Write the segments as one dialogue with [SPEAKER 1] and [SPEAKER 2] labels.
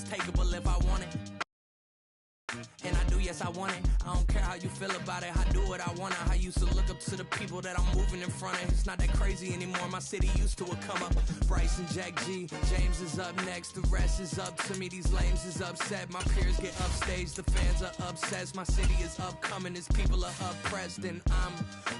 [SPEAKER 1] was takeable if I want it. And I do, yes, I want it. I don't care how you feel about it. I do what I want. I used to look up to the people that I'm moving in front of. It's not that crazy anymore. My city used to a come up. Bryce and Jack G. James is up next. The rest is up to me. These lames is upset. My peers get upstaged. The fans are obsessed. My city is upcoming. These people are oppressed. And I'm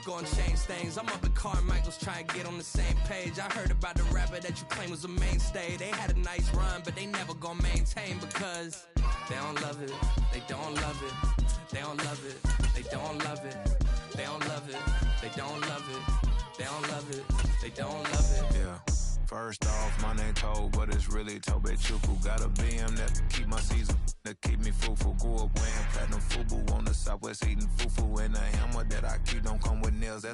[SPEAKER 1] gonna change things. I'm up at Carmichael's trying to get on the same page. I heard about the rapper that you claim was a mainstay. They had a nice run, but they never gonna maintain because they don't love it. They don't love it. They don't love it. They don't love it. They don't love it. They don't love it. They don't love it. They don't love it.
[SPEAKER 2] Yeah. First off, my name Toad, but it's really Tobe Chuku. Got a BM that keep my season, that keep me fruitful. Grew up wearing platinum FUBU on the Southwest eating fufu. And a hammer that I keep don't come with nails.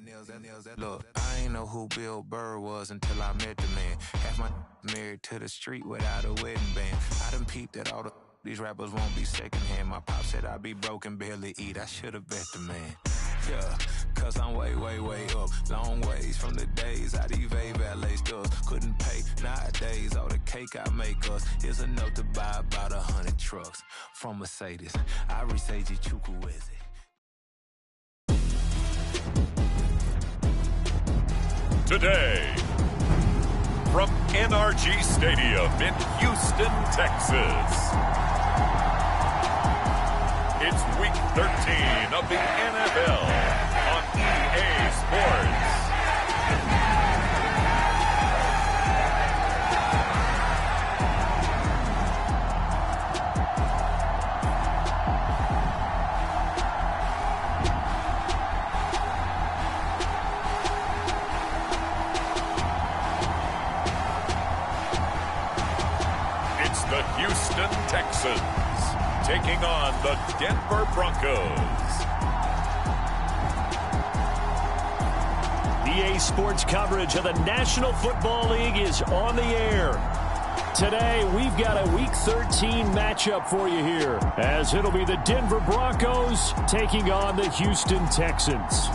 [SPEAKER 2] Look, I ain't know who Bill Burr was until I met the man. Half my married to the street without a wedding band. I done peeped at all these rappers won't be secondhand. My pop said I'd be broke and barely eat. I should've bet the man. Yeah, cause I'm way, way, way up. Long ways from the days I evade valet stores. Couldn't pay nowadays. All the cake I make us is enough to buy about 100 trucks from Mercedes. I research Chuku with it.
[SPEAKER 3] Today, from NRG Stadium in Houston, Texas. It's week 13 of the NFL on EA Sports. It's the Houston Texans taking on the Denver Broncos.
[SPEAKER 4] EA Sports coverage of the National Football League is on the air. Today, we've got a Week 13 matchup for you here, as it'll be the Denver Broncos taking on the Houston Texans.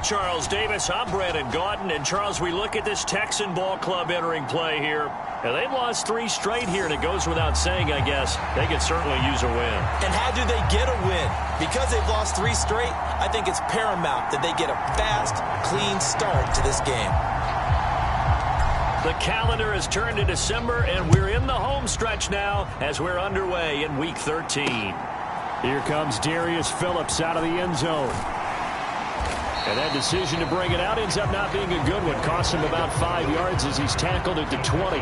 [SPEAKER 4] Charles Davis, I'm Brandon Gaudin, and Charles, we look at this Texan ball club entering play here, and they've lost 3 straight here, and it goes without saying, I guess, they could certainly use a win.
[SPEAKER 5] And how do they get a win? Because they've lost 3 straight, I think it's paramount that they get a fast, clean start to this game.
[SPEAKER 4] The calendar has turned to December, and we're in the home stretch now as we're underway in Week 13. Here comes Darius Phillips out of the end zone. And that decision to bring it out ends up not being a good one. Costs him about 5 yards as he's tackled at the 20.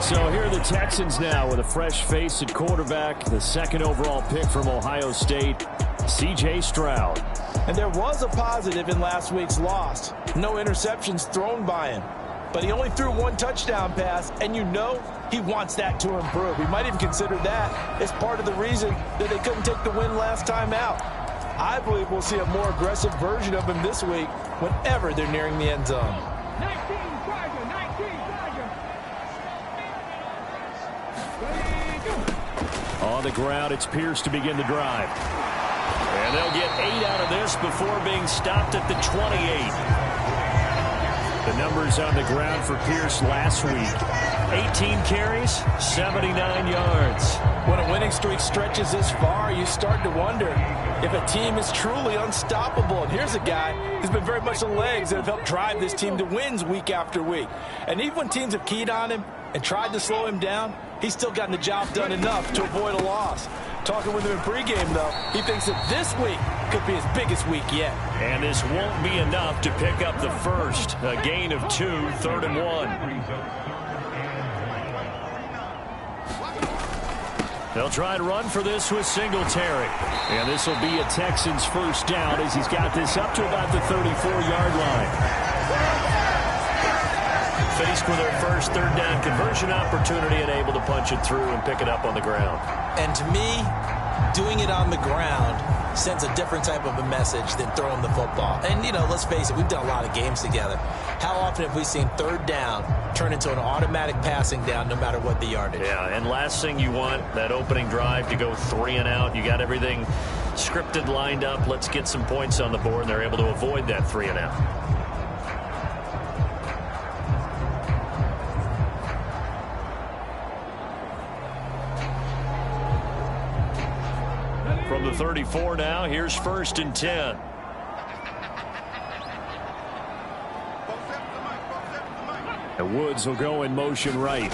[SPEAKER 4] So here are the Texans now with a fresh face at quarterback. The 2nd overall pick from Ohio State, C.J. Stroud.
[SPEAKER 5] And there was a positive in last week's loss. No interceptions thrown by him. But he only threw 1 touchdown pass, and you know he wants that to improve. We might even consider that as part of the reason that they couldn't take the win last time out. I believe we'll see a more aggressive version of him this week whenever they're nearing the end zone.
[SPEAKER 6] 19 Charger.
[SPEAKER 4] On the ground, it's Pierce to begin the drive. And they'll get 8 out of this before being stopped at the 28. The numbers on the ground for Pierce last week. 18 carries, 79 yards.
[SPEAKER 5] When a winning streak stretches this far, you start to wonder if a team is truly unstoppable. And here's a guy who's been very much the legs that have helped drive this team to wins week after week. And even when teams have keyed on him and tried to slow him down, he's still gotten the job done enough to avoid a loss. Talking with him in pregame, though, he thinks that this week could be his biggest week yet.
[SPEAKER 4] And this won't be enough to pick up the first. A gain of 2, 3rd and 1. They'll try and run for this with Singletary. And this will be a Texans first down as he's got this up to about the 34-yard line. Faced with their first 3rd down conversion opportunity and able to punch it through and pick it up on the ground.
[SPEAKER 5] And to me, doing it on the ground sends a different type of a message than throwing the football. And, you know, let's face it, we've done a lot of games together. How often have we seen third down turn into an automatic passing down no matter what the yardage?
[SPEAKER 4] Yeah, and last thing you want, that opening drive to go 3 and out. You got everything scripted, lined up. Let's get some points on the board, and they're able to avoid that 3 and out. From the 34 now, here's 1st and 10. And Woods will go in motion right.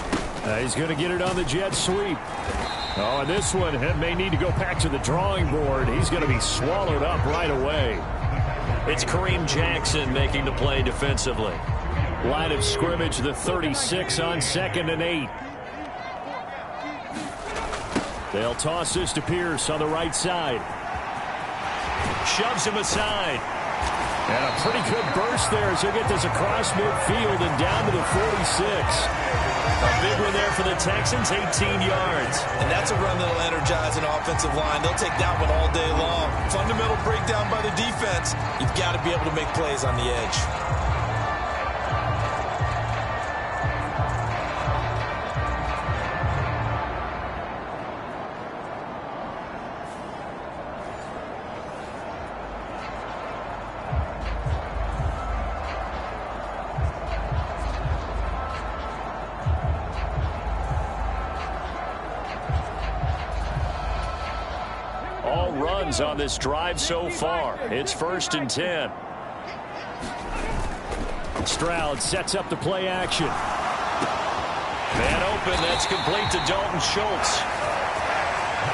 [SPEAKER 4] He's going to get it on the jet sweep. Oh, and this one may need to go back to the drawing board. He's going to be swallowed up right away. It's Kareem Jackson making the play defensively. Line of scrimmage, the 36 on 2nd and 8. They'll toss this to Pierce on the right side. Shoves him aside. And a pretty good burst there as he'll get this across midfield and down to the 46. A big one there for the Texans, 18 yards.
[SPEAKER 5] And that's a run that'll energize an offensive line. They'll take that one all day long. Fundamental breakdown by the defense. You've got to be able to make plays on the edge.
[SPEAKER 4] On this drive so far. It's 1st and 10. Stroud sets up the play action. Man open. That's complete to Dalton Schultz.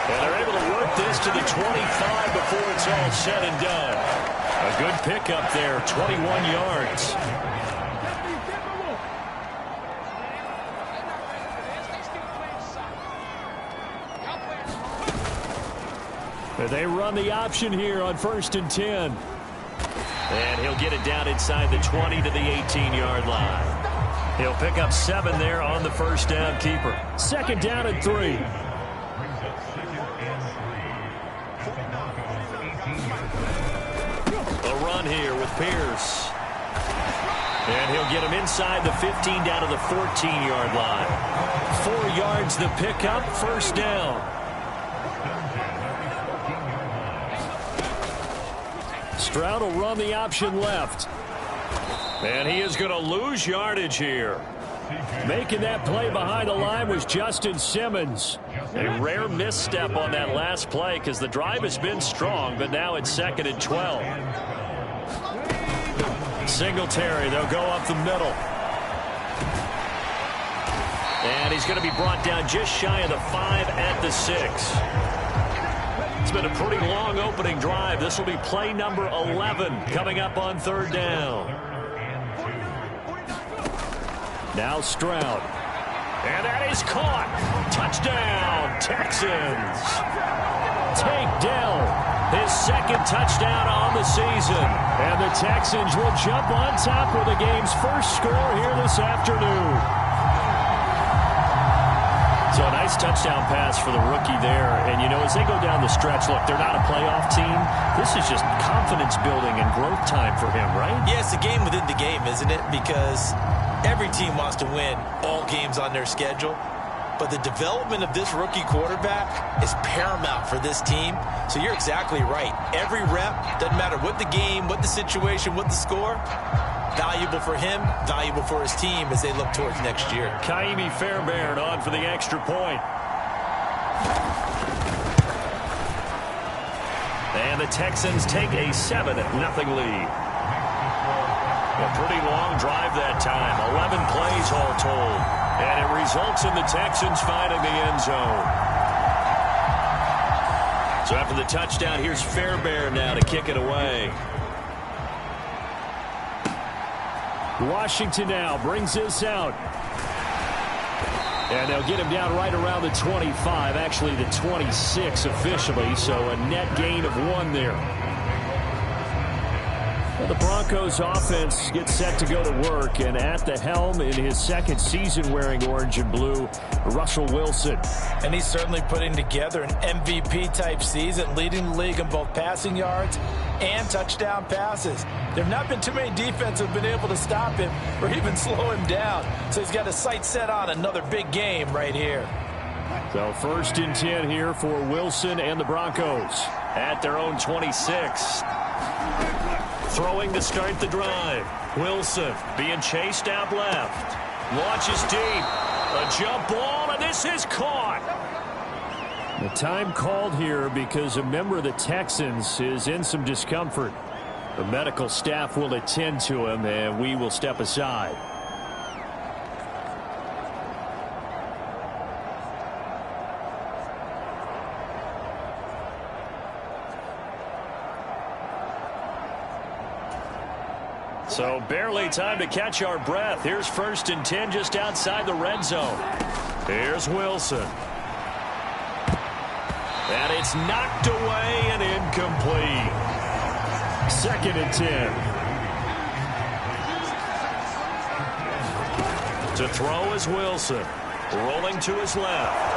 [SPEAKER 4] And they're able to work this to the 25 before it's all said and done. A good pickup there, 21 yards. They run the option here on 1st and 10. And he'll get it down inside the 20 to the 18-yard line. He'll pick up 7 there on the first down keeper. 2nd down and 3. A run here with Pierce. And he'll get him inside the 15 down to the 14-yard line. 4 yards the pickup, 1st down. Stroud will run the option left. And he is going to lose yardage here. Making that play behind the line was Justin Simmons. A rare misstep on that last play because the drive has been strong, but now it's 2nd and 12. Singletary, they'll go up the middle. And he's going to be brought down just shy of the 5 at the 6. It's been a pretty long opening drive. This will be play number 11 coming up on 3rd down. Now Stroud. And that is caught. Touchdown, Texans. Tank Dell, his 2nd touchdown on the season. And the Texans will jump on top with the game's first score here this afternoon. So a nice touchdown pass for the rookie there. And, you know, as they go down the stretch, look, they're not a playoff team. This is just confidence building and growth time for him, right?
[SPEAKER 5] Yeah, it's a game within the game, isn't it? Because every team wants to win all games on their schedule. But the development of this rookie quarterback is paramount for this team. So you're exactly right. Every rep, doesn't matter what the game, what the situation, what the score, valuable for him, valuable for his team as they look towards next year.
[SPEAKER 4] Kaimi Fairbairn on for the extra point. And the Texans take a 7-0 lead. A pretty long drive that time. 11 plays all told. And it results in the Texans finding the end zone. So after the touchdown, here's Fairbairn now to kick it away. Washington now brings this out. And they'll get him down right around the 25, actually the 26 officially, so a net gain of 1 there. The Broncos offense gets set to go to work, and at the helm in his second season wearing orange and blue, Russell Wilson.
[SPEAKER 5] And he's certainly putting together an MVP-type season, leading the league in both passing yards and touchdown passes. There have not been too many defenses that have been able to stop him or even slow him down. So he's got his sights set on another big game right here.
[SPEAKER 4] So 1st and 10 here for Wilson and the Broncos at their own 26. Throwing to start the drive. Wilson being chased out left. Launches deep. A jump ball, and this is caught. The time called here because a member of the Texans is in some discomfort. The medical staff will attend to him, and we will step aside. So barely time to catch our breath. Here's 1st and 10 just outside the red zone. Here's Wilson. And it's knocked away and incomplete. 2nd and 10. To throw is Wilson. Rolling to his left.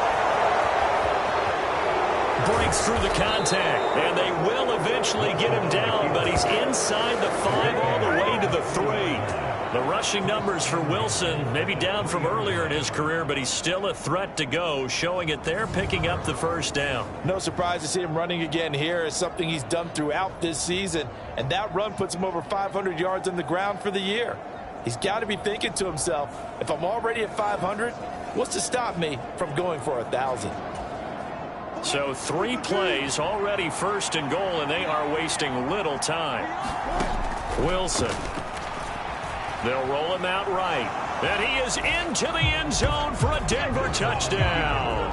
[SPEAKER 4] Breaks through the contact, and they will eventually get him down, but he's inside the 5 all the way to the 3. The rushing numbers for Wilson maybe down from earlier in his career, but he's still a threat to go, showing it there, picking up the 1st down.
[SPEAKER 5] No surprise to see him running again here. Is something he's done throughout this season, and that run puts him over 500 yards on the ground for the year. He's got to be thinking to himself, if I'm already at 500, what's to stop me from going for 1,000?
[SPEAKER 4] So 3 plays, already 1st and goal, and they are wasting little time. Wilson. They'll roll him out right. And he is into the end zone for a Denver touchdown.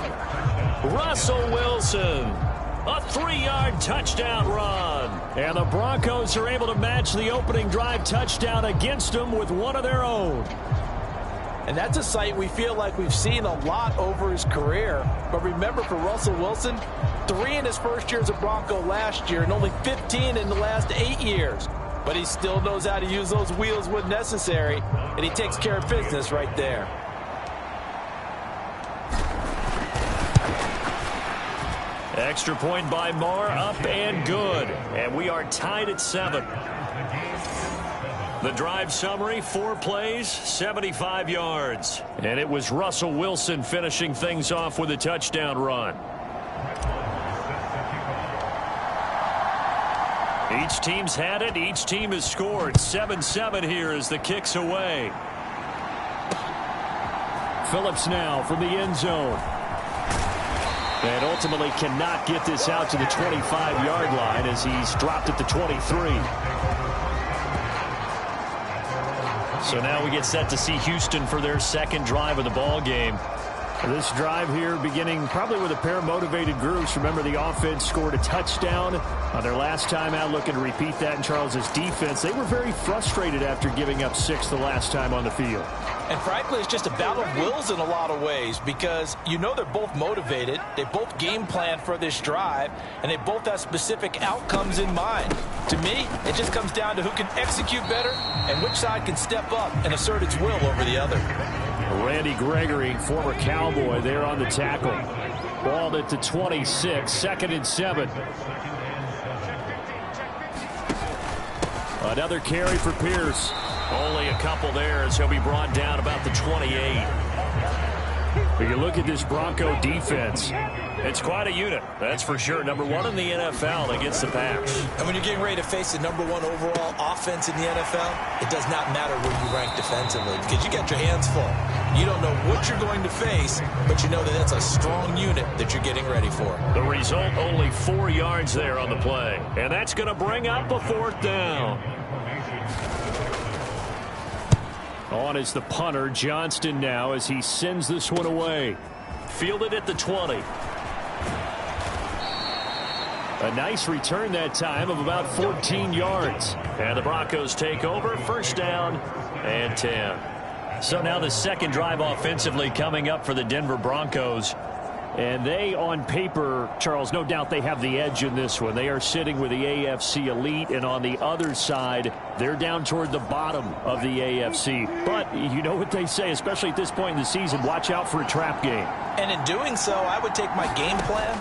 [SPEAKER 4] Russell Wilson. A 3-yard touchdown run. And the Broncos are able to match the opening drive touchdown against them with one of their own.
[SPEAKER 5] And that's a sight we feel like we've seen a lot over his career. But remember, for Russell Wilson, 3 in his first year as a Bronco last year and only 15 in the last 8 years. But he still knows how to use those wheels when necessary, and he takes care of business right there.
[SPEAKER 4] Extra point by Marr, up and good. And we are tied at 7. The drive summary, 4 plays, 75 yards. And it was Russell Wilson finishing things off with a touchdown run. Each team's had it. Each team has scored. 7-7 here as the kick's away. Phillips now from the end zone. And ultimately cannot get this out to the 25-yard line as he's dropped at the 23. So now we get set to see Houston for their 2nd drive of the ball game. This drive here beginning probably with a pair of motivated groups. Remember, the offense scored a touchdown on their last time out, looking to repeat that in Charles's defense. They were very frustrated after giving up 6 the last time on the field.
[SPEAKER 5] And frankly, it's just a battle of wills in a lot of ways because you know they're both motivated. They both game plan for this drive, and they both have specific outcomes in mind. To me, it just comes down to who can execute better and which side can step up and assert its will over the other.
[SPEAKER 4] Randy Gregory, former Cowboy, there on the tackle. Ball at the 26, 2nd and 7. Another carry for Pierce. Only a couple there as he'll be brought down about the 28. When you look at this Bronco defense, it's quite a unit, that's for sure. Number 1 in the NFL against the pass.
[SPEAKER 7] And when you're getting ready to face the number 1 overall offense in the NFL, it does not matter where you rank defensively because you got your hands full. You don't know what you're going to face, but you know that that's a strong unit that you're getting ready for.
[SPEAKER 4] The result, only 4 yards there on the play. And that's going to bring up a 4th down. On is the punter, Johnston, now as he sends this one away. Fielded at the 20. A nice return that time of about 14 yards. And the Broncos take over, 1st down and 10. So now the 2nd drive offensively coming up for the Denver Broncos. And they, on paper, Charles, no doubt they have the edge in this one. They are sitting with the AFC elite, and on the other side, they're down toward the bottom of the AFC. But you know what they say, especially at this point in the season, watch out for a trap game.
[SPEAKER 7] And in doing so, I would take my game plan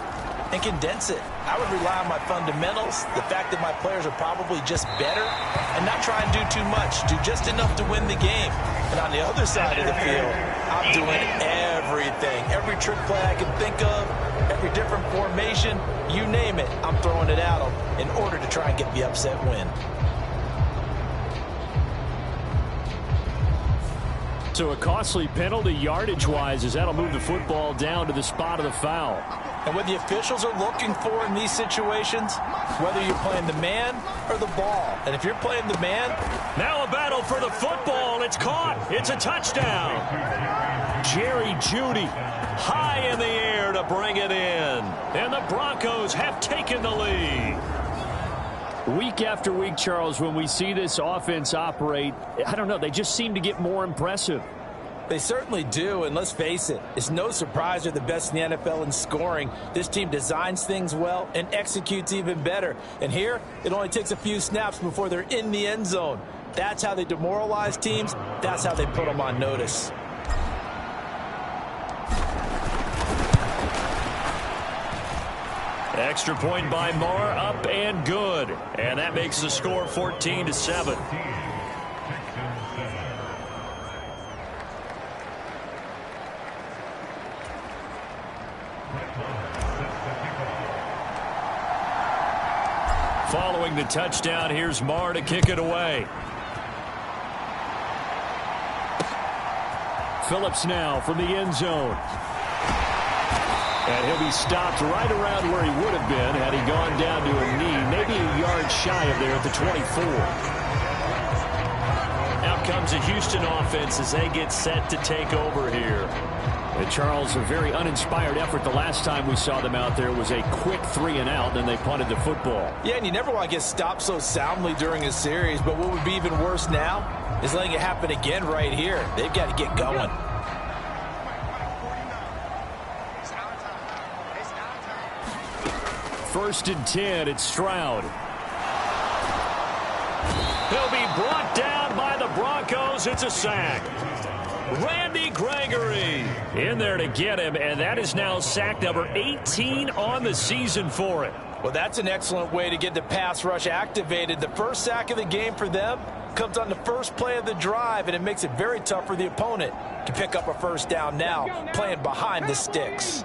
[SPEAKER 7] and condense it. I would rely on my fundamentals, the fact that my players are probably just better, and not try and do too much, do just enough to win the game. And on the other side of the field, I'm doing everything. Every trick play I can think of, every different formation, you name it, I'm throwing it at them in order to try and get the upset win.
[SPEAKER 4] So a costly penalty yardage-wise as that'll move the football down to the spot of the foul.
[SPEAKER 7] And what the officials are looking for in these situations, whether you're playing the man or the ball. And if you're playing the man...
[SPEAKER 4] Now a battle for the football. It's caught. It's a touchdown. Jerry Jeudy high in the air to bring it in. And the Broncos have taken the lead. Week after week, Charles, when we see this offense operate, I don't know, they just seem to get more impressive.
[SPEAKER 7] They certainly do, and let's face it, it's no surprise they're the best in the NFL in scoring. This team designs things well and executes even better. And here, it only takes a few snaps before they're in the end zone. That's how they demoralize teams. That's how they put them on notice.
[SPEAKER 4] Extra point by Marr, up and good. And that makes the score 14-7. Following the touchdown, here's Marr to kick it away. Phillips now from the end zone. And he'll be stopped right around where he would have been had he gone down to a knee, maybe a yard shy of there at the 24. Out comes the Houston offense as they get set to take over here. And Charles, a very uninspired effort the last time we saw them out there was a quick 3-and-out, then they punted the football.
[SPEAKER 7] Yeah, and you never want to get stopped so soundly during a series, but what would be even worse now is letting it happen again right here. They've got to get going.
[SPEAKER 4] First and 10, it's Stroud. He'll be brought down by the Broncos. It's a sack. Randy Gregory in there to get him, and that is now sack number 18 on the season for it.
[SPEAKER 7] Well, that's an excellent way to get the pass rush activated. The first sack of the game for them comes on the first play of the drive, and it makes it very tough for the opponent to pick up a first down now, playing behind the sticks.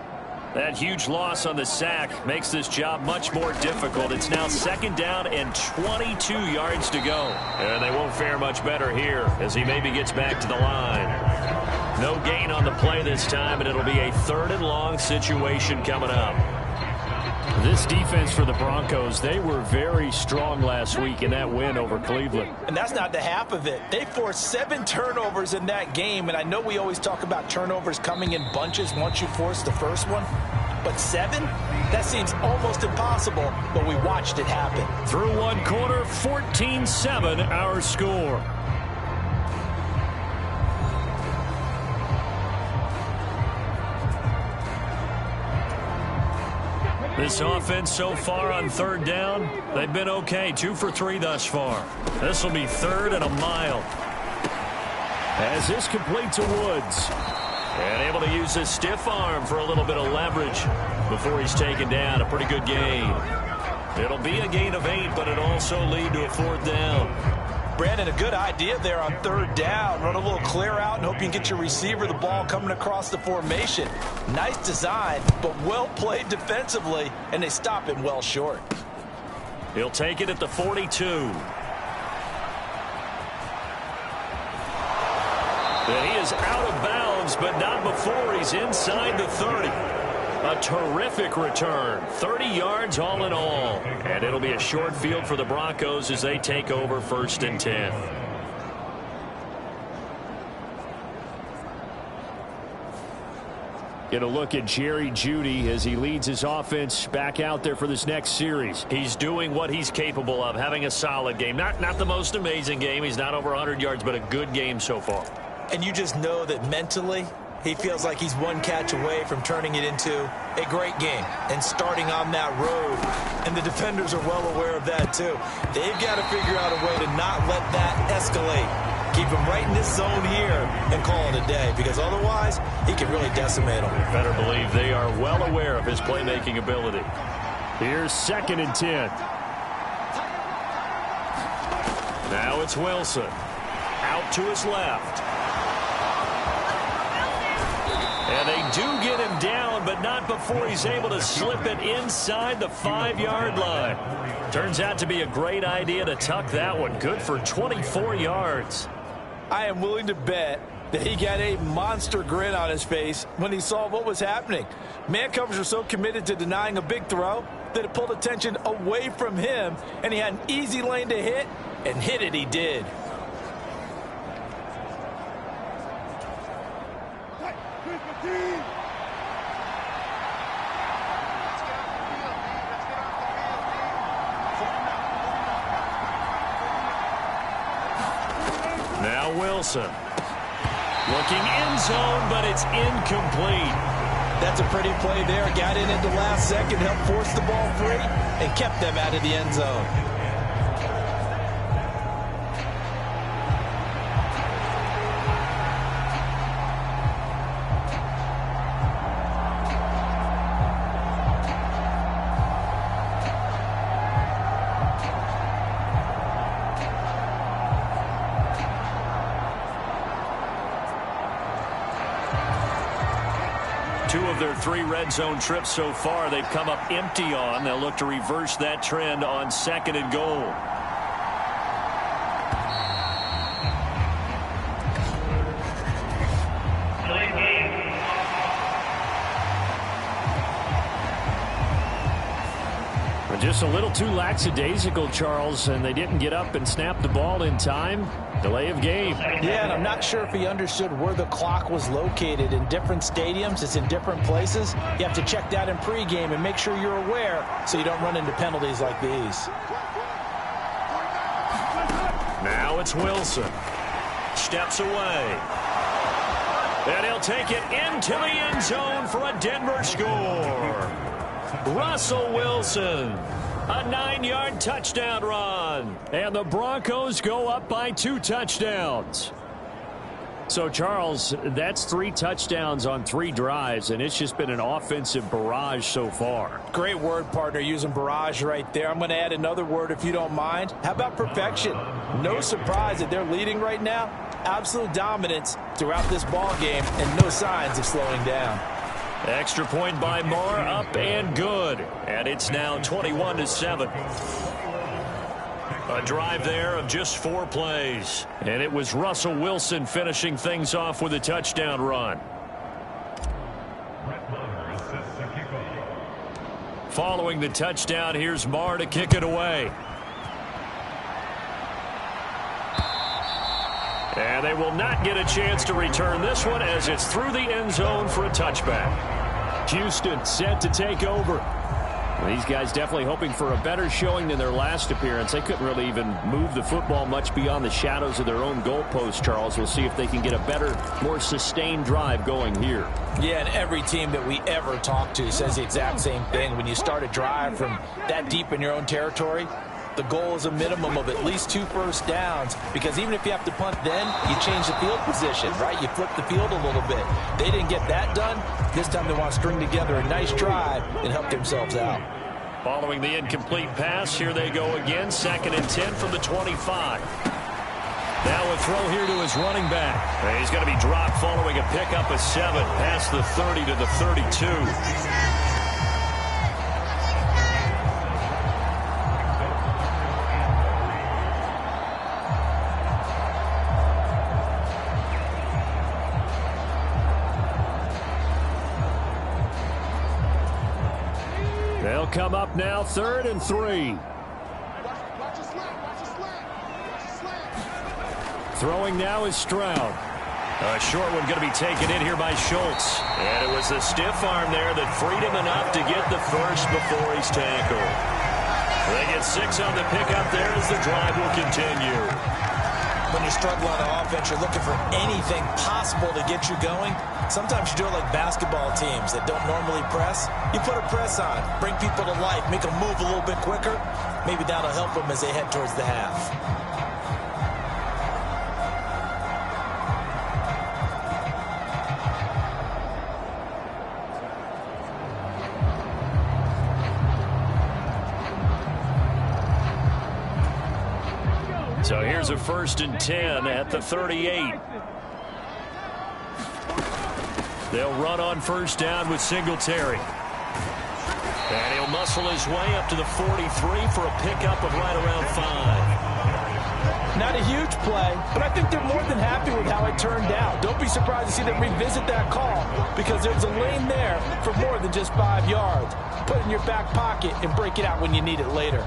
[SPEAKER 4] That huge loss on the sack makes this job much more difficult. It's now second down and 22 yards to go. And they won't fare much better here as he maybe gets back to the line. No gain on the play this time, and it'll be a 3rd and long situation coming up. This defense for the Broncos, they were very strong last week in that win over Cleveland.
[SPEAKER 7] And that's not the half of it. They forced 7 turnovers in that game, and I know we always talk about turnovers coming in bunches once you force the first one. But 7? That seems almost impossible, but we watched it happen.
[SPEAKER 4] Through one quarter, 14-7 our score. This offense so far on 3rd down, they've been okay. 2 for 3 thus far. This will be 3rd and a mile. As this complete to Woods. And able to use his stiff arm for a little bit of leverage before he's taken down. A pretty good gain. It'll be a gain of 8, but it'll also lead to a 4th down.
[SPEAKER 7] Brandon, a good idea there on 3rd down. Run a little clear out and hope you can get your receiver the ball coming across the formation. Nice design, but well played defensively, and they stop him well short.
[SPEAKER 4] He'll take it at the 42. And he is out of bounds, but not before he's inside the 30. A terrific return. 30 yards all in all. And it'll be a short field for the Broncos as they take over 1st and 10. Get a look at Jerry Jeudy as he leads his offense back out there for this next series. He's doing what he's capable of, having a solid game. Not the most amazing game. He's not over 100 yards, but a good game so far.
[SPEAKER 7] And you just know that mentally He feels like he's one catch away from turning it into a great game and starting on that road. And the defenders are well aware of that, too. They've got to figure out a way to not let that escalate. Keep him right in this zone here and call it a day, because otherwise he can really decimate them.
[SPEAKER 4] Better believe they are well aware of his playmaking ability. Here's 2nd and 10. Now it's Wilson. Out to his left. And they do get him down, but not before he's able to slip it inside the 5-yard line. Turns out to be a great idea to tuck that one. Good for 24 yards.
[SPEAKER 5] I am willing to bet that he got a monster grin on his face when he saw what was happening. Man covers are so committed to denying a big throw that it pulled attention away from him, and he had an easy lane to hit, and hit it he did.
[SPEAKER 4] Now Wilson. Looking end zone, but it's incomplete.
[SPEAKER 7] That's a pretty play there. Got in at the last second, helped force the ball free, and kept them out of the end zone.
[SPEAKER 4] Two of their 3 red zone trips so far, they've come up empty on. They'll look to reverse that trend on 2nd and goal. Just a little too lackadaisical, Charles, and they didn't get up and snap the ball in time. Delay of game.
[SPEAKER 5] Yeah, and I'm not sure if he understood where the clock was located. In different stadiums, it's in different places. You have to check that in pregame and make sure you're aware so you don't run into penalties like these.
[SPEAKER 4] Now it's Wilson. Steps away. And he'll take it into the end zone for a Denver score. Russell Wilson, a 9-yard touchdown run. And the Broncos go up by 2 touchdowns. So, Charles, that's 3 touchdowns on 3 drives, and it's just been an offensive barrage so far.
[SPEAKER 5] Great word, partner, using barrage right there. I'm going to add another word if you don't mind. How about perfection? No surprise that they're leading right now. Absolute dominance throughout this ball game and no signs of slowing down.
[SPEAKER 4] Extra point by Moore, up and good. And it's now 21-7. A drive there of just 4 plays. And it was Russell Wilson finishing things off with a touchdown run. Following the touchdown, here's Moore to kick it away. And they will not get a chance to return this one as it's through the end zone for a touchback. Houston set to take over. These guys definitely hoping for a better showing than their last appearance. They couldn't really even move the football much beyond the shadows of their own goalpost, Charles. We'll see if they can get a better, more sustained drive going here.
[SPEAKER 5] Yeah, and every team that we ever talk to says the exact same thing. When you start a drive from that deep in your own territory, the goal is a minimum of at least 2 first downs, because even if you have to punt then, you change the field position, right? You flip the field a little bit. They didn't get that done. This time they want to string together a nice drive and help themselves out.
[SPEAKER 4] Following the incomplete pass, here they go again. 2nd and 10 from the 25. Now a throw here to his running back. And he's going to be dropped following a pickup of 7 past the 30 to the 32. They'll come up now 3rd and 3. Throwing now is Stroud. A short one going to be taken in here by Schultz. And it was the stiff arm there that freed him enough to get the first before he's tackled. They get 6 on the pickup there as the drive will continue.
[SPEAKER 7] When you struggle on the offense, you're looking for anything possible to get you going. Sometimes you do it like basketball teams that don't normally press. You put a press on, bring people to life, make them move a little bit quicker. Maybe that'll help them as they head towards the half.
[SPEAKER 4] So here's a 1st and 10 at the 38. They'll run on 1st down with Singletary. And he'll muscle his way up to the 43 for a pickup of right around 5.
[SPEAKER 5] Not a huge play, but I think they're more than happy with how it turned out. Don't be surprised to see them revisit that call because there's a lane there for more than just 5 yards. Put it in your back pocket and break it out when you need it later.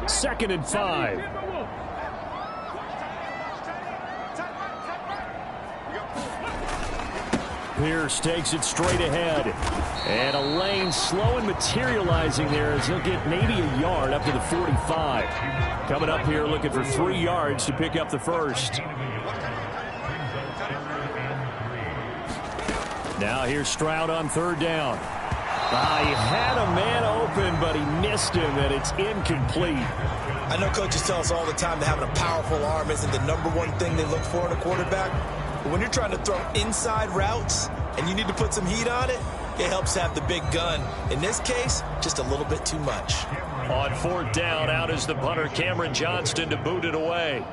[SPEAKER 4] 2nd and 5. Pierce takes it straight ahead. And a lane slow and materializing there as he'll get maybe a yard up to the 45. Coming up here looking for 3 yards to pick up the 1st. Now here's Stroud on 3rd down. He had a man open, but he missed him, and it's incomplete.
[SPEAKER 7] I know coaches tell us all the time that having a powerful arm isn't the #1 thing they look for in a quarterback. But when you're trying to throw inside routes and you need to put some heat on it, it helps have the big gun. In this case, just a little bit too much.
[SPEAKER 4] On 4th down, out is the punter, Cameron Johnston, to boot it away.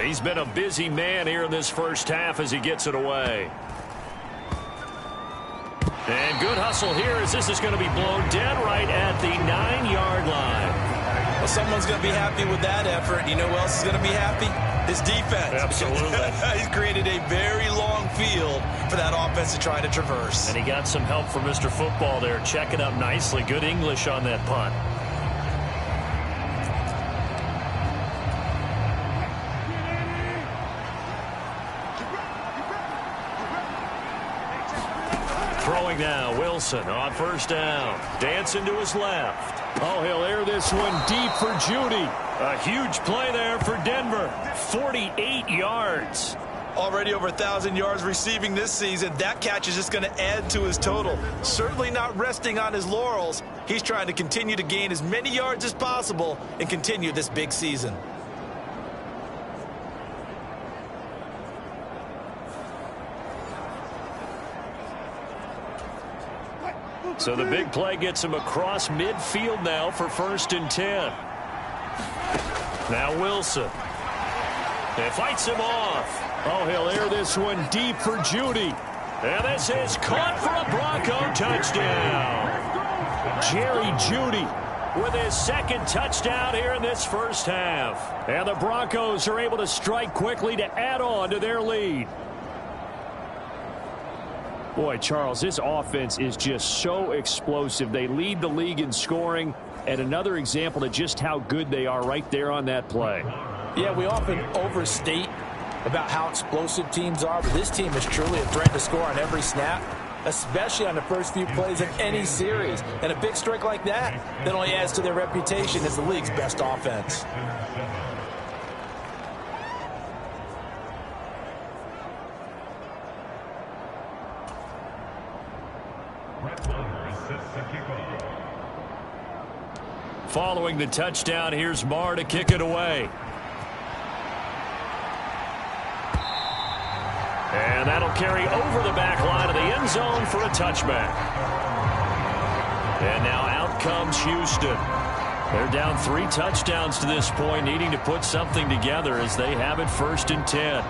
[SPEAKER 4] He's been a busy man here in this 1st half as he gets it away. And good hustle here as this is going to be blown dead right at the 9-yard line.
[SPEAKER 7] Well, someone's going to be happy with that effort. You know who else is going to be happy? His defense.
[SPEAKER 4] Absolutely.
[SPEAKER 7] He's created a very long field for that offense to try to traverse.
[SPEAKER 4] And he got some help from Mr. Football there, checking up nicely. Good English on that punt. Throwing now, Wilson on 1st down. Dancing to his left. Oh, he'll air this one deep for Judy. A huge play there for Denver. 48 yards.
[SPEAKER 7] Already over 1,000 yards receiving this season. That catch is just going to add to his total. Certainly not resting on his laurels. He's trying to continue to gain as many yards as possible and continue this big season.
[SPEAKER 4] So the big play gets him across midfield now for 1st and 10. Now Wilson. It fights him off. Oh, he'll air this one deep for Judy. And this is caught for a Bronco touchdown. Jerry Judy with his 2nd touchdown here in this 1st half. And the Broncos are able to strike quickly to add on to their lead. Boy, Charles, this offense is just so explosive. They lead the league in scoring, and another example of just how good they are right there on that play.
[SPEAKER 5] Yeah, we often overstate about how explosive teams are, but this team is truly a threat to score on every snap, especially on the first few plays of any series. And a big strike like that only adds to their reputation as the league's best offense.
[SPEAKER 4] Following the touchdown, here's Marr to kick it away. And that'll carry over the back line of the end zone for a touchback. And now out comes Houston. They're down 3 touchdowns to this point, needing to put something together as they have it 1st and 10.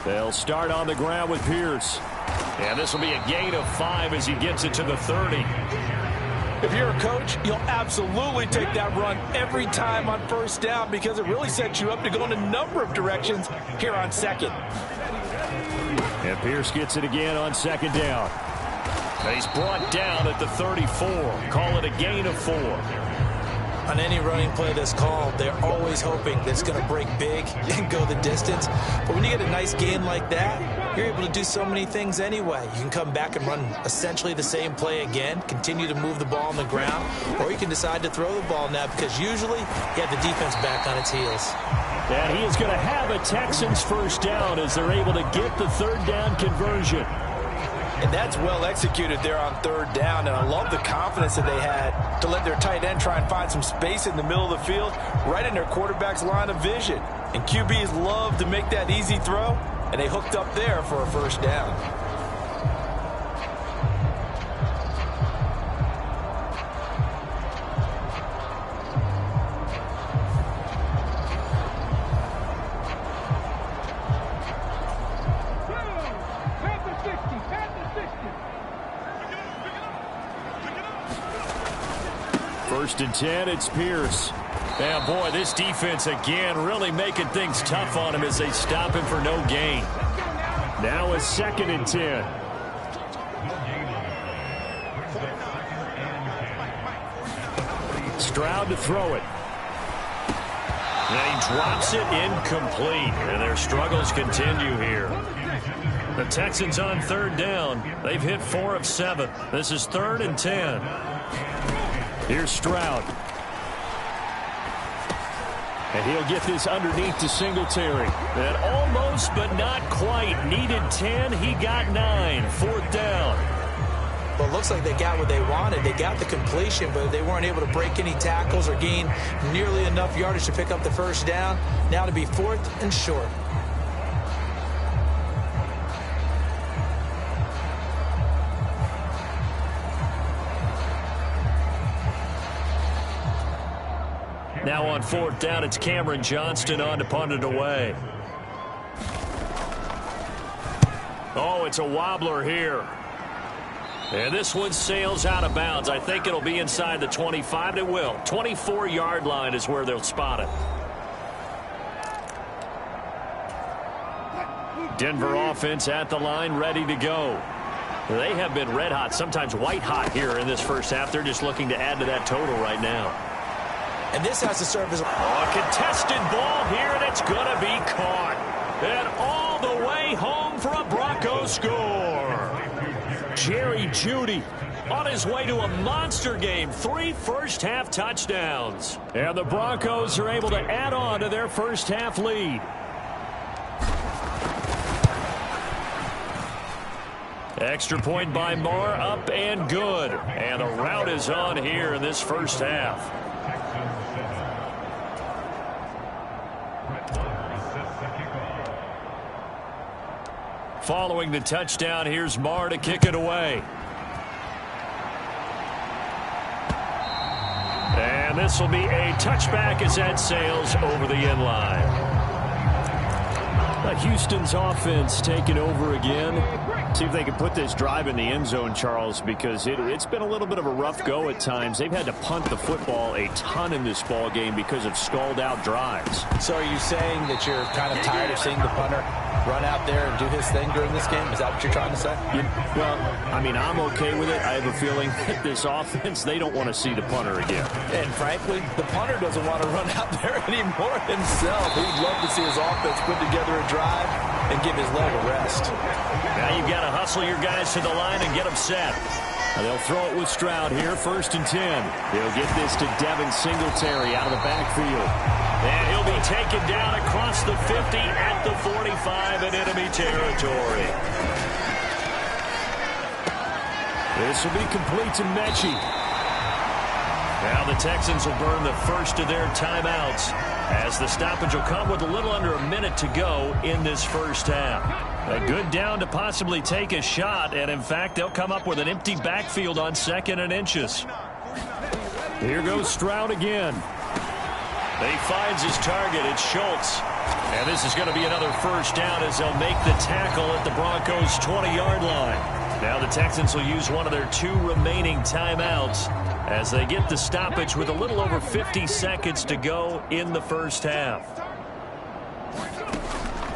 [SPEAKER 4] They'll start on the ground with Pierce. And this will be a gain of 5 as he gets it to the 30.
[SPEAKER 5] If you're a coach, you'll absolutely take that run every time on 1st down because it really sets you up to go in a number of directions here on 2nd.
[SPEAKER 4] And Pierce gets it again on 2nd down. He's brought down at the 34. Call it a gain of 4.
[SPEAKER 7] On any running play that's called, they're always hoping that it's going to break big and go the distance. But when you get a nice gain like that, you're able to do so many things anyway. You can come back and run essentially the same play again, continue to move the ball on the ground, or you can decide to throw the ball now because usually you have the defense back on its heels.
[SPEAKER 4] And he is going to have a Texans first down as they're able to get the third down conversion.
[SPEAKER 5] And that's well executed there on third down. And I love the confidence that they had to let their tight end try and find some space in the middle of the field, right in their quarterback's line of vision. And QBs love to make that easy throw, and they hooked up there for a first down.
[SPEAKER 4] First and 10, it's Pierce. And boy, this defense again really making things tough on him as they stop him for no gain. Now a second and 10. Stroud to throw it. And he drops it incomplete. And their struggles continue here. The Texans on third down. They've hit 4 of 7. This is 3rd and 10. Here's Stroud. And he'll get this underneath to Singletary. And almost, but not quite. Needed 10. He got 9. 4th down.
[SPEAKER 7] Well, it looks like they got what they wanted. They got the completion, but they weren't able to break any tackles or gain nearly enough yardage to pick up the first down. Now to be 4th and short.
[SPEAKER 4] Now on 4th down, it's Cameron Johnston on to punt it away. Oh, it's a wobbler here. And this one sails out of bounds. I think it'll be inside the 25. It will. 24-yard line is where they'll spot it. Denver offense at the line, ready to go. They have been red hot, sometimes white hot here in this first half. They're just looking to add to that total right now.
[SPEAKER 7] And this has to serve as a
[SPEAKER 4] contested ball here, and it's going to be caught. And all the way home for a Bronco score. Jerry Jeudy on his way to a monster game. 3 first-half touchdowns. And the Broncos are able to add on to their first-half lead. Extra point by Marr, up and good. And the route is on here in this first half. Following the touchdown, here's Marr to kick it away. And this will be a touchback as that sails over the end line. Houston's offense taking over again. See if they can put this drive in the end zone, Charles, because it's been a little bit of a rough go at times. They've had to punt the football a ton in this ball game because of stalled-out drives.
[SPEAKER 7] So are you saying that you're kind of tired of seeing the punter run out there and do his thing during this game? Is that what you're trying to say?
[SPEAKER 4] Well, I mean, I'm okay with it. I have a feeling that this offense, they don't want to see the punter again.
[SPEAKER 5] And frankly, the punter doesn't want to run out there anymore himself. He'd love to see his offense put together a drive and give his leg a rest.
[SPEAKER 4] Now you've got to hustle your guys to the line and get them set. And they'll throw it with Stroud here, 1st and 10. He'll get this to Devin Singletary out of the backfield. And he'll be taken down across the 50 at the 45 in enemy territory. This will be complete to Mechie. Now the Texans will burn the first of their timeouts as the stoppage will come with a little under a minute to go in this first half. A good down to possibly take a shot, and in fact, they'll come up with an empty backfield on 2nd and inches. Here goes Stroud again. He finds his target. It's Schultz. And this is going to be another first down as they'll make the tackle at the Broncos' 20-yard line. Now the Texans will use one of their 2 remaining timeouts as they get the stoppage with a little over 50 seconds to go in the first half.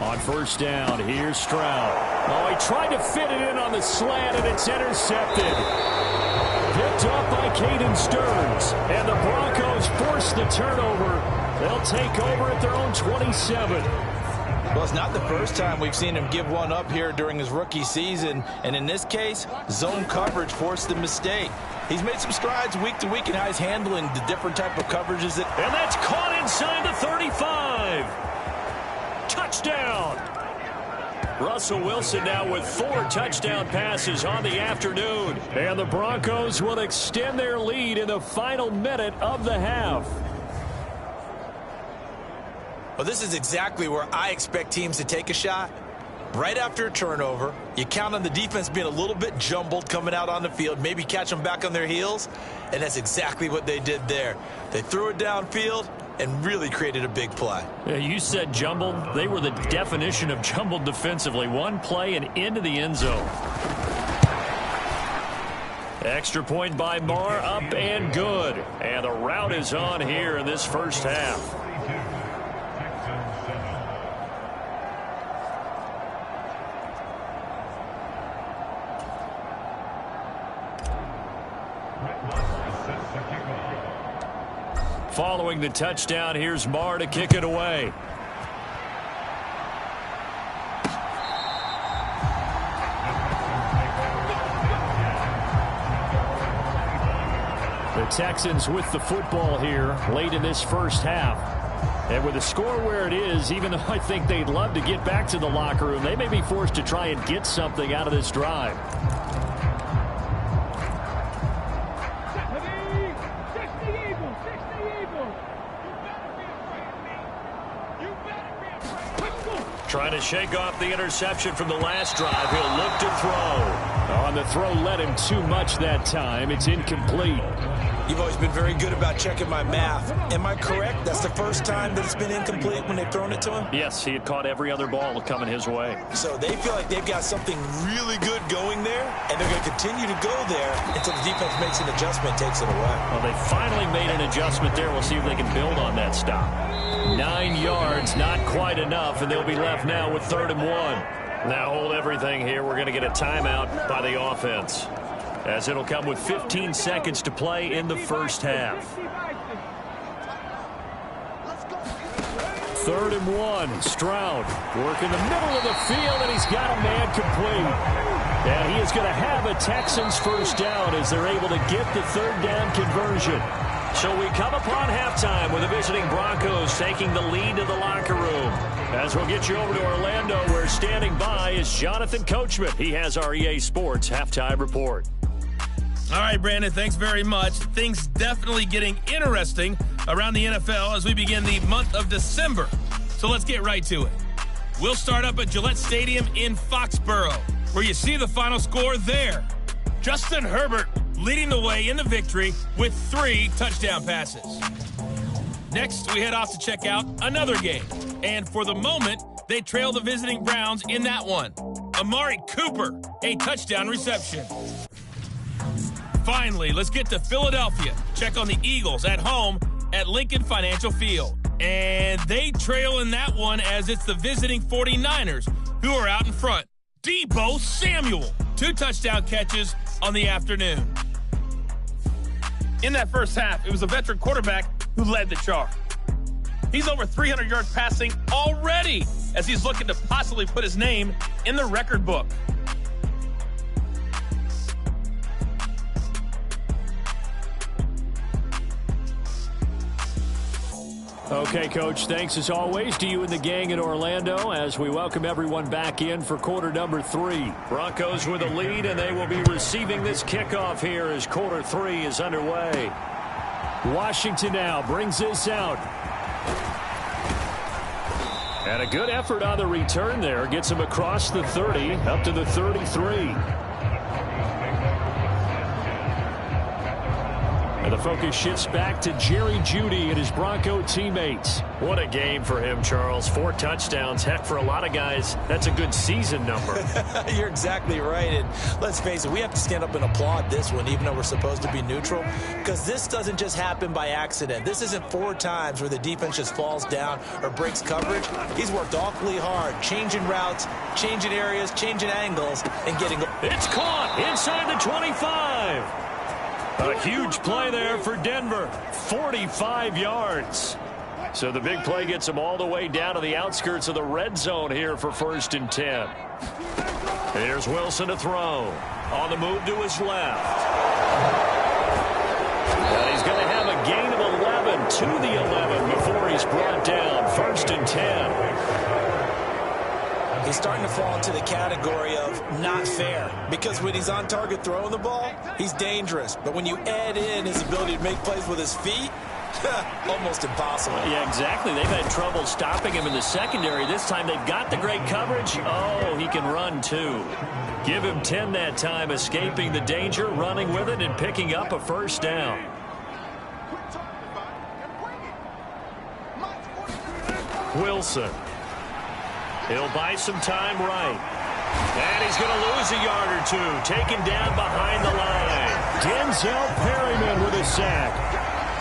[SPEAKER 4] On first down, here's Stroud. Oh, he tried to fit it in on the slant, and it's intercepted. Picked off by Caden Stearns. And the Broncos force the turnover. They'll take over at their own 27.
[SPEAKER 5] Well, it's not the first time we've seen him give one up here during his rookie season. And in this case, zone coverage forced the mistake. He's made some strides week to week in how he's handling the different type of coverages.
[SPEAKER 4] And that's caught inside the 35. Touchdown. Russell Wilson now with 4 touchdown passes on the afternoon. And the Broncos will extend their lead in the final minute of the half.
[SPEAKER 7] Well, this is exactly where I expect teams to take a shot. Right after a turnover, you count on the defense being a little bit jumbled coming out on the field, maybe catch them back on their heels, and that's exactly what they did there. They threw it downfield and really created a big play.
[SPEAKER 4] Yeah, you said jumbled. They were the definition of jumbled defensively. One play and into the end zone. Extra point by Marr, up and good. And the route is on here in this first half. Following the touchdown, here's Marr to kick it away. The Texans with the football here late in this first half. And with the score where it is, even though I think they'd love to get back to the locker room, they may be forced to try and get something out of this drive. Trying to shake off the interception from the last drive. He'll look to throw. On the throw, led him too much that time. It's incomplete.
[SPEAKER 7] You've always been very good about checking my math. Am I correct? That's the first time that it's been incomplete when they've thrown it to him?
[SPEAKER 4] Yes, he had caught every other ball coming his way.
[SPEAKER 7] So they feel like they've got something really good going there, and they're going to continue to go there until the defense makes an adjustment, takes it away.
[SPEAKER 4] Well, they finally made an adjustment there. We'll see if they can build on that stop. 9 yards, not quite enough, and they'll be left now with 3rd and 1. Now hold everything here. We're going to get a timeout by the offense, as it'll come with 15 seconds to play in the first half. 3rd and 1. Stroud working the middle of the field, and he's got a man complete. And he is going to have a Texans first down as they're able to get the 3rd down conversion. So we come upon halftime with the visiting Broncos taking the lead to the locker room. As we'll get you over to Orlando, where standing by is Jonathan Coachman. He has our EA Sports halftime report.
[SPEAKER 8] All right, Brandon, thanks very much. Things definitely getting interesting around the NFL as we begin the month of December. So let's get right to it. We'll start up at Gillette Stadium in Foxborough, where you see the final score there. Justin Herbert leading the way in the victory with 3 touchdown passes. Next, we head off to check out another game. And for the moment, they trail the visiting Browns in that one. Amari Cooper, a touchdown reception. Finally, let's get to Philadelphia. Check on the Eagles at home at Lincoln Financial Field. And they trail in that one as it's the visiting 49ers who are out in front. Deebo Samuel, 2 touchdown catches on the afternoon. In that first half, it was a veteran quarterback who led the charge. He's over 300 yards passing already as he's looking to possibly put his name in the record book.
[SPEAKER 4] Okay, Coach, thanks as always to you and the gang in Orlando as we welcome everyone back in for quarter number 3. Broncos with a lead, and they will be receiving this kickoff here as quarter 3 is underway. Washington now brings this out. And a good effort on the return there. Gets him across the 30, up to the 33. And the focus shifts back to Jerry Jeudy and his Bronco teammates. What a game for him, Charles. 4 touchdowns. Heck, for a lot of guys, that's a good season number.
[SPEAKER 7] You're exactly right. And let's face it, we have to stand up and applaud this one, even though we're supposed to be neutral, because this doesn't just happen by accident. This isn't 4 times where the defense just falls down or breaks coverage. He's worked awfully hard, changing routes, changing areas, changing angles, and getting...
[SPEAKER 4] It's caught inside the 25. A huge play there for Denver. 45 yards. So the big play gets them all the way down to the outskirts of the red zone here for 1st and 10. Here's Wilson to throw. On the move to his left. And he's going to have a gain of 11 to the 11 before he's brought down. 1st and 10.
[SPEAKER 7] He's starting to fall into the category of not fair, because when he's on target throwing the ball, he's dangerous. But when you add in his ability to make plays with his feet, almost impossible.
[SPEAKER 4] Yeah, exactly. They've had trouble stopping him in the secondary. This time they've got the great coverage. Oh, he can run too. Give him 10 that time, escaping the danger, running with it, and picking up a 1st down. Wilson. He'll buy some time right. And he's going to lose a yard or 2. Taken down behind the line. Denzel Perryman with a sack.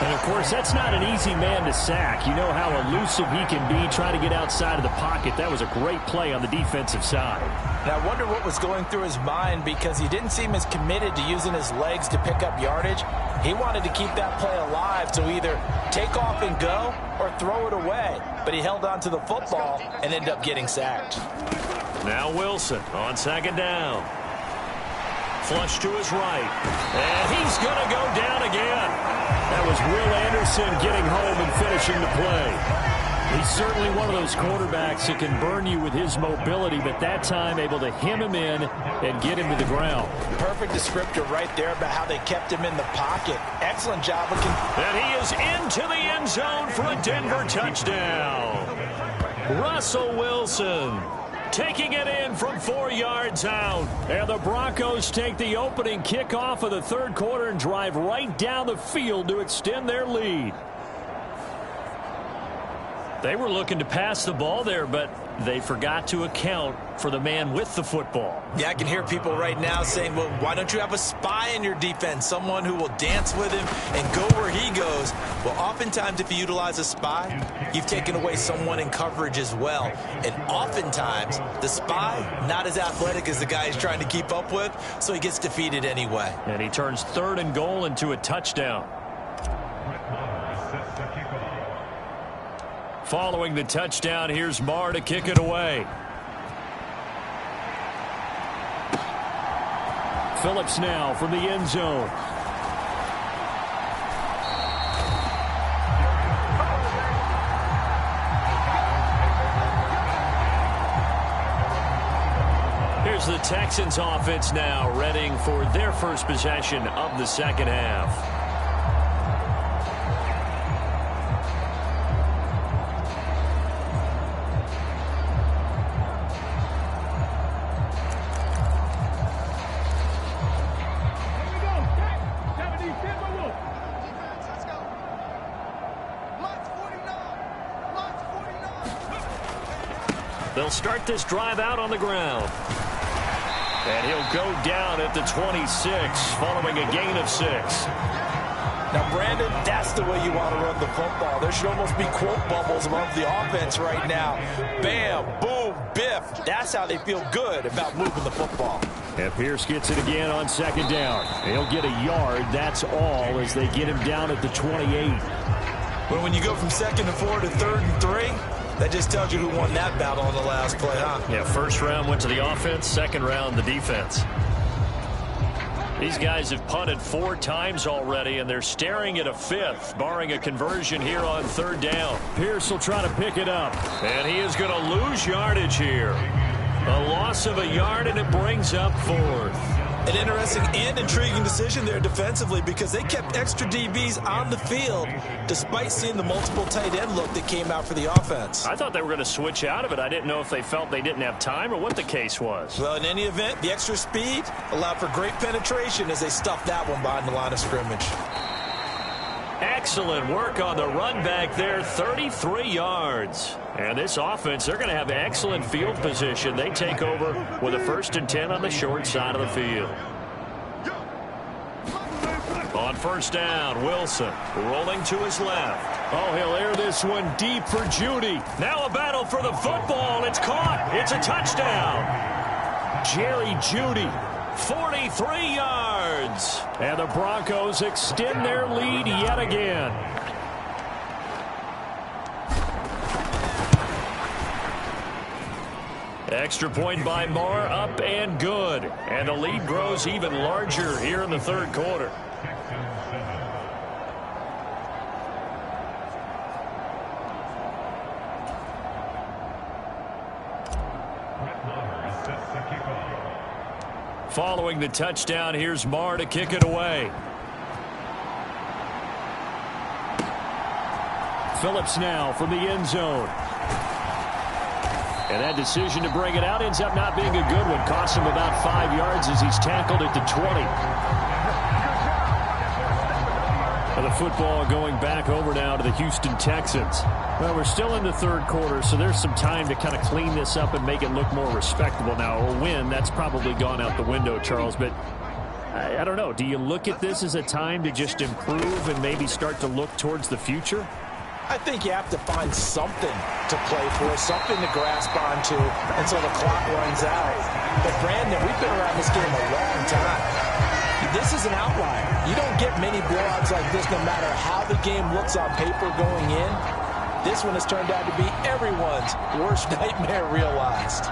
[SPEAKER 4] And, of course, that's not an easy man to sack. You know how elusive he can be trying to get outside of the pocket. That was a great play on the defensive side.
[SPEAKER 7] And I wonder what was going through his mind, because he didn't seem as committed to using his legs to pick up yardage. He wanted to keep that play alive to either take off and go or throw it away. But he held on to the football and ended up getting sacked.
[SPEAKER 4] Now Wilson on 2nd down. Flush to his right. And he's going to go down again. That was Will Anderson getting home and finishing the play. He's certainly one of those quarterbacks that can burn you with his mobility, but that time able to hem him in and get him to the ground.
[SPEAKER 7] Perfect descriptor right there about how they kept him in the pocket. Excellent job.
[SPEAKER 4] And he is into the end zone for a Denver touchdown. Russell Wilson taking it in from 4 yards out. And the Broncos take the opening kickoff of the 3rd quarter and drive right down the field to extend their lead. They were looking to pass the ball there, but they forgot to account for the man with the football.
[SPEAKER 7] Yeah, I can hear people right now saying, well, why don't you have a spy in your defense, someone who will dance with him and go where he goes? Well, oftentimes if you utilize a spy, you've taken away someone in coverage as well. And oftentimes the spy, not as athletic as the guy he's trying to keep up with, so he gets defeated anyway.
[SPEAKER 4] And he turns 3rd and goal into a touchdown. Following the touchdown, here's Marr to kick it away. Phillips now from the end zone. Here's the Texans offense now, readying for their first possession of the 2nd half. They'll start this drive out on the ground. And he'll go down at the 26, following a gain of 6.
[SPEAKER 7] Now, Brandon, that's the way you want to run the football. There should almost be quote bubbles above the offense right now. Bam, boom, biff. That's how they feel good about moving the football.
[SPEAKER 4] And Pierce gets it again on 2nd down. He'll get a yard, that's all, as they get him down at the 28.
[SPEAKER 7] But when you go from 2nd and 4 to 3rd and 3, that just tells you who won that battle on the last play, huh?
[SPEAKER 4] Yeah, 1st round went to the offense, 2nd round the defense. These guys have punted 4 times already, and they're staring at a 5th, barring a conversion here on 3rd down. Pierce will try to pick it up. And he is going to lose yardage here. A loss of a yard, and it brings up 4th.
[SPEAKER 7] An interesting and intriguing decision there defensively, because they kept extra DBs on the field despite seeing the multiple tight end look that came out for the offense.
[SPEAKER 4] I thought they were going to switch out of it. I didn't know if they felt they didn't have time or what the case was.
[SPEAKER 7] Well, in any event, the extra speed allowed for great penetration as they stuffed that one behind the line of scrimmage.
[SPEAKER 4] Excellent work on the run back there, 33 yards. And this offense, they're going to have excellent field position. They take over with a 1st and 10 on the short side of the field. On 1st down, Wilson rolling to his left. Oh, he'll air this one deep for Judy. Now a battle for the football. It's caught. It's a touchdown. Jerry Judy, 43 yards. And the Broncos extend their lead yet again. Extra point by Marr, up and good. And the lead grows even larger here in the 3rd quarter. Following the touchdown, here's Marr to kick it away. Phillips now from the end zone. And that decision to bring it out ends up not being a good one. Cost him about 5 yards as he's tackled at the 20. And the football going back over now to the Houston Texans. Well, we're still in the 3rd quarter, so there's some time to kind of clean this up and make it look more respectable now. A win, that's probably gone out the window, Charles. But I don't know. Do you look at this as a time to just improve and maybe start to look towards the future?
[SPEAKER 5] I think you have to find something to play for, something to grasp onto until the clock runs out. But, Brandon, we've been around this game a long time. This is an outlier. You don't get many blowouts like this no matter how the game looks on paper going in. This one has turned out to be everyone's worst nightmare realized.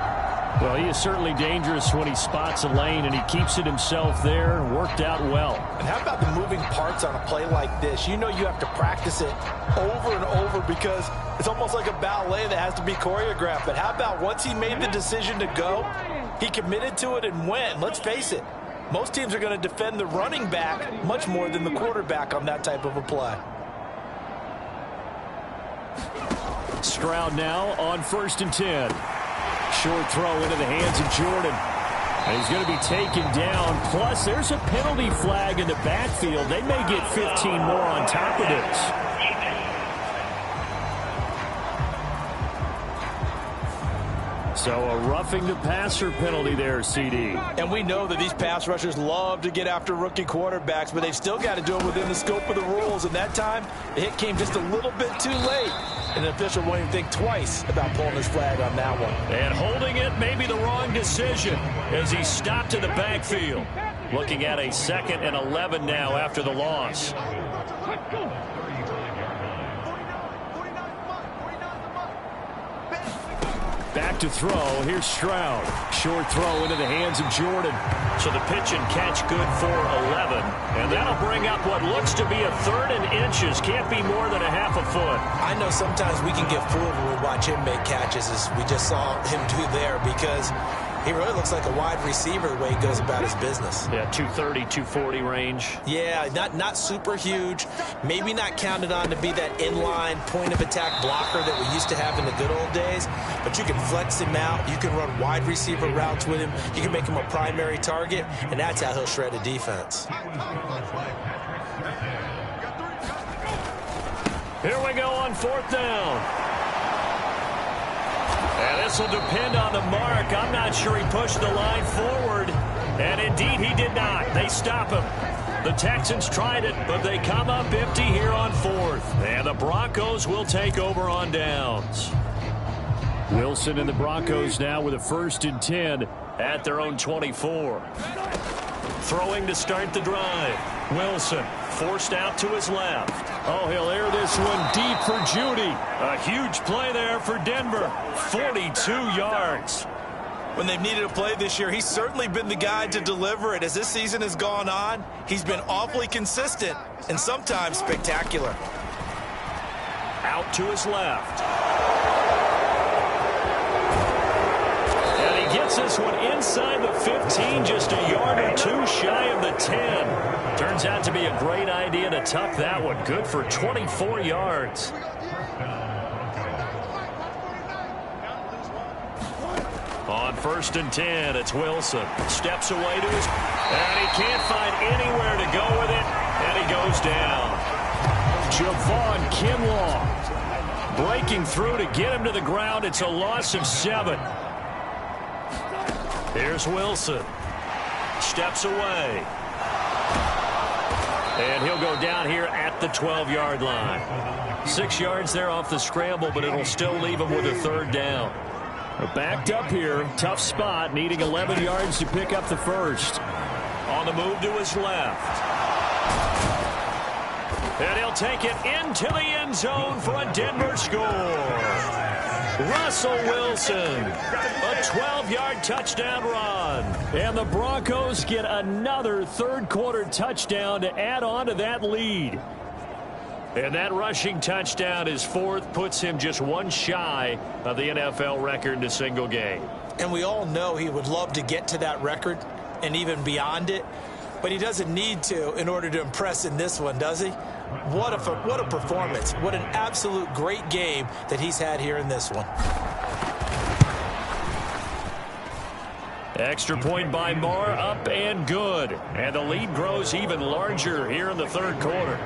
[SPEAKER 4] Well, he is certainly dangerous when he spots a lane, and he keeps it himself there and worked out well.
[SPEAKER 5] And how about the moving parts on a play like this? You know you have to practice it over and over because it's almost like a ballet that has to be choreographed. But how about once he made the decision to go, he committed to it and went. Let's face it, most teams are going to defend the running back much more than the quarterback on that type of a play.
[SPEAKER 4] Stroud now on 1st and 10. Short throw into the hands of Jordan. And he's going to be taken down. Plus, there's a penalty flag in the backfield. They may get 15 more on top of this. So a roughing the passer penalty there, CD.
[SPEAKER 5] And we know that these pass rushers love to get after rookie quarterbacks, but they've still got to do it within the scope of the rules. And that time, the hit came just a little bit too late. And the official won't even think twice about pulling his flag on that one.
[SPEAKER 4] And holding it may be the wrong decision as he stopped in the backfield. Looking at a 2nd and 11 now after the loss. Back to throw. Here's Stroud. Short throw into the hands of Jordan. So the pitch and catch good for 11. And that'll bring up what looks to be a 3rd and inches. Can't be more than a half a foot.
[SPEAKER 7] I know sometimes we can get fooled when we watch him make catches, as we just saw him do there, because he really looks like a wide receiver the way he goes about his business.
[SPEAKER 4] Yeah, 230, 240 range.
[SPEAKER 7] Yeah, not super huge. Maybe not counted on to be that inline point-of-attack blocker that we used to have in the good old days. But you can flex him out. You can run wide receiver routes with him. You can make him a primary target, and that's how he'll shred a defense.
[SPEAKER 4] Here we go on 4th down. And this will depend on the mark. I'm not sure he pushed the line forward. And indeed, he did not. They stop him. The Texans tried it, but they come up empty here on 4th. And the Broncos will take over on downs. Wilson and the Broncos now with a 1st and 10 at their own 24. Throwing to start the drive. Wilson forced out to his left. Oh, he'll air this one deep for Judy. A huge play there for Denver. 42 yards.
[SPEAKER 5] When they've needed a play this year, he's certainly been the guy to deliver it. As this season has gone on, he's been awfully consistent and sometimes spectacular.
[SPEAKER 4] Out to his left. And he gets this one inside the 15, just a yard or two shy of the 10. Turns out to be a great idea to tuck that one. Good for 24 yards. On 1st and 10, it's Wilson. Steps away to his... And he can't find anywhere to go with it. And he goes down. Javon Kinlaw breaking through to get him to the ground. It's a loss of 7. Here's Wilson. Steps away. And he'll go down here at the 12-yard line. 6 yards there off the scramble, but it'll still leave him with a 3rd down. Backed up here. Tough spot. Needing 11 yards to pick up the first. On the move to his left. And he'll take it into the end zone for a Denver score. Russell Wilson, a 12-yard touchdown run. And the Broncos get another third-quarter touchdown to add on to that lead. And that rushing touchdown, his 4th, puts him just one shy of the NFL record in a single game.
[SPEAKER 7] And we all know he would love to get to that record and even beyond it, but he doesn't need to in order to impress in this one, does he? What a performance. What an absolute great game that he's had here in this one.
[SPEAKER 4] Extra point by Marr, up and good. And the lead grows even larger here in the third quarter.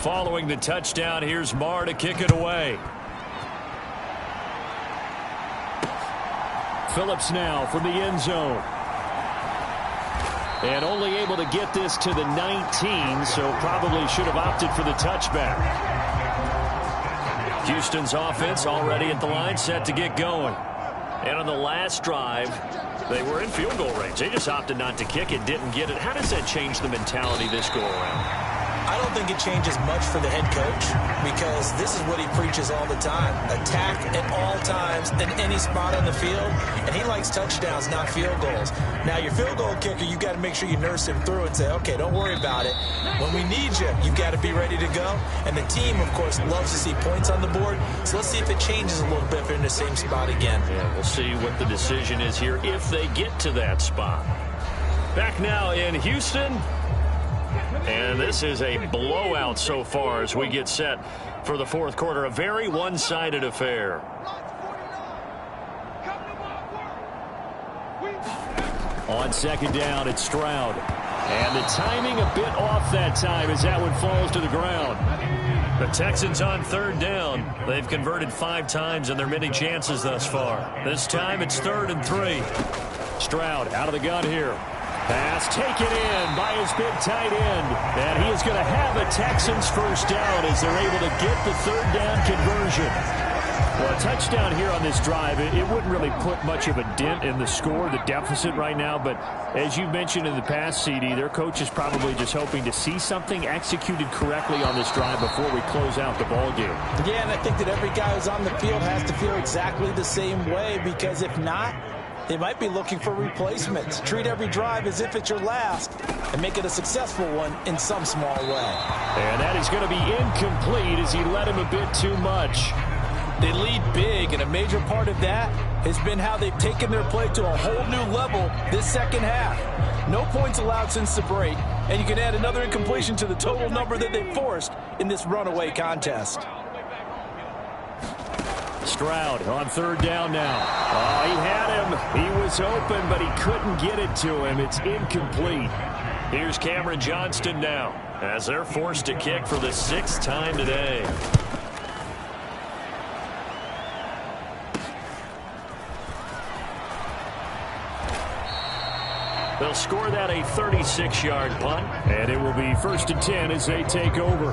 [SPEAKER 4] Following the touchdown, here's Marr to kick it away. Phillips now from the end zone. And only able to get this to the 19, so probably should have opted for the touchback. Houston's offense already at the line, set to get going. And on the last drive, they were in field goal range. They just opted not to kick it, didn't get it. How does that change the mentality this go around?
[SPEAKER 7] I don't think it changes much for the head coach because this is what he preaches all the time. Attack at all times in any spot on the field, and he likes touchdowns, not field goals. Now, your field goal kicker, you've got to make sure you nurse him through and say, okay, don't worry about it. When we need you, you've got to be ready to go. And the team, of course, loves to see points on the board, so let's see if it changes a little bit if they're in the same spot again.
[SPEAKER 4] Yeah, we'll see what the decision is here if they get to that spot. Back now in Houston. And this is a blowout so far as we get set for the fourth quarter. A very one-sided affair. On second down, it's Stroud. And the timing a bit off that time as that one falls to the ground. The Texans on third down. They've converted 5 times in their many chances thus far. This time it's 3rd and 3. Stroud out of the gun here. Pass taken in by his big tight end. And he is going to have a Texans first down as they're able to get the third down conversion. Well, a touchdown here on this drive, it wouldn't really put much of a dent in the score, the deficit right now. But as you mentioned in the past, CD, their coach is probably just hoping to see something executed correctly on this drive before we close out the ball game.
[SPEAKER 5] Yeah, and I think that every guy who's on the field has to feel exactly the same way, because if not, they might be looking for replacements. Treat every drive as if it's your last and make it a successful one in some small way.
[SPEAKER 4] And that is going to be incomplete as he led him a bit too much.
[SPEAKER 5] They lead big, and a major part of that has been how they've taken their play to a whole new level this second half. No points allowed since the break, and you can add another incompletion to the total number that they forced in this runaway contest.
[SPEAKER 4] Stroud on third down now. Oh, he had him. He was open, but he couldn't get it to him. It's incomplete. Here's Cameron Johnston now as they're forced to kick for the 6th time today. They'll score that a 36-yard punt, and it will be 1st and 10 as they take over.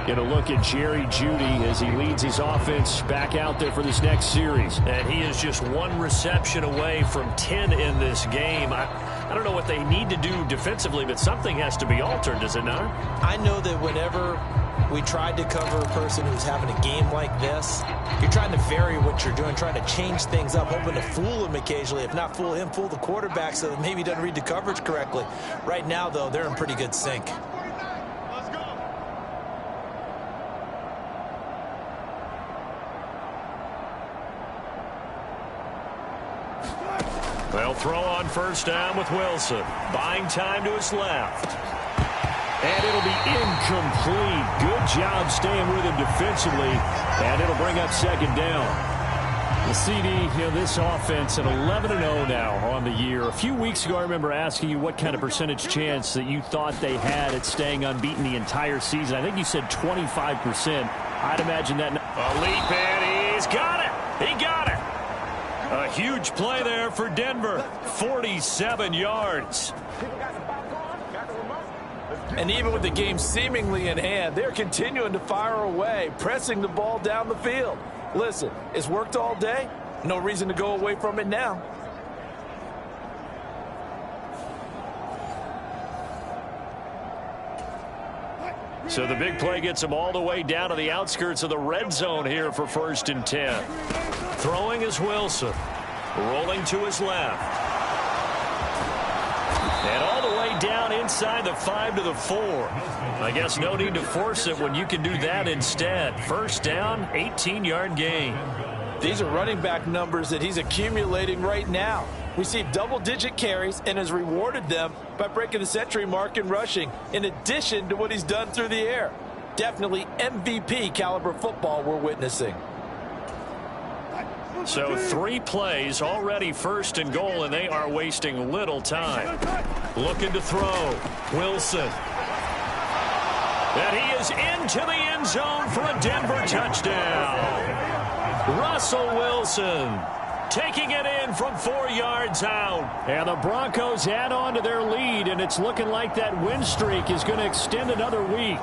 [SPEAKER 4] Get a look at Jerry Jeudy as he leads his offense back out there for this next series. And he is just 1 reception away from 10 in this game. I don't know what they need to do defensively, but something has to be altered, does it not?
[SPEAKER 7] I know that whenever we tried to cover a person who's having a game like this, you're trying to vary what you're doing, trying to change things up, hoping to fool him occasionally. If not fool him, fool the quarterback so that maybe he doesn't read the coverage correctly. Right now, though, they're in pretty good sync.
[SPEAKER 4] They'll throw on first down with Wilson. Buying time to his left. And it'll be incomplete. Good job staying with him defensively. And it'll bring up second down. The CD, this offense at 11-0 now on the year. A few weeks ago, I remember asking you what kind of percentage chance that you thought they had at staying unbeaten the entire season. I think you said 25%. I'd imagine that. A leap, and he's got it. He got it. A huge play there for Denver. 47 yards.
[SPEAKER 5] And even with the game seemingly in hand, they're continuing to fire away, pressing the ball down the field. Listen, it's worked all day. No reason to go away from it now.
[SPEAKER 4] So the big play gets him all the way down to the outskirts of the red zone here for 1st and 10. Throwing is Wilson. Rolling to his left. And all the way down inside the 5 to the 4. I guess no need to force it when you can do that instead. First down, 18-yard gain.
[SPEAKER 5] These are running back numbers that he's accumulating right now. Received double-digit carries and has rewarded them by breaking the century mark in rushing, in addition to what he's done through the air. Definitely MVP caliber football we're witnessing.
[SPEAKER 4] So 3 plays, already 1st and goal, and they are wasting little time. Looking to throw. Wilson. And he is into the end zone for a Denver touchdown. Russell Wilson taking it in from 4 yards out. And the Broncos add on to their lead, and it's looking like that win streak is going to extend another week.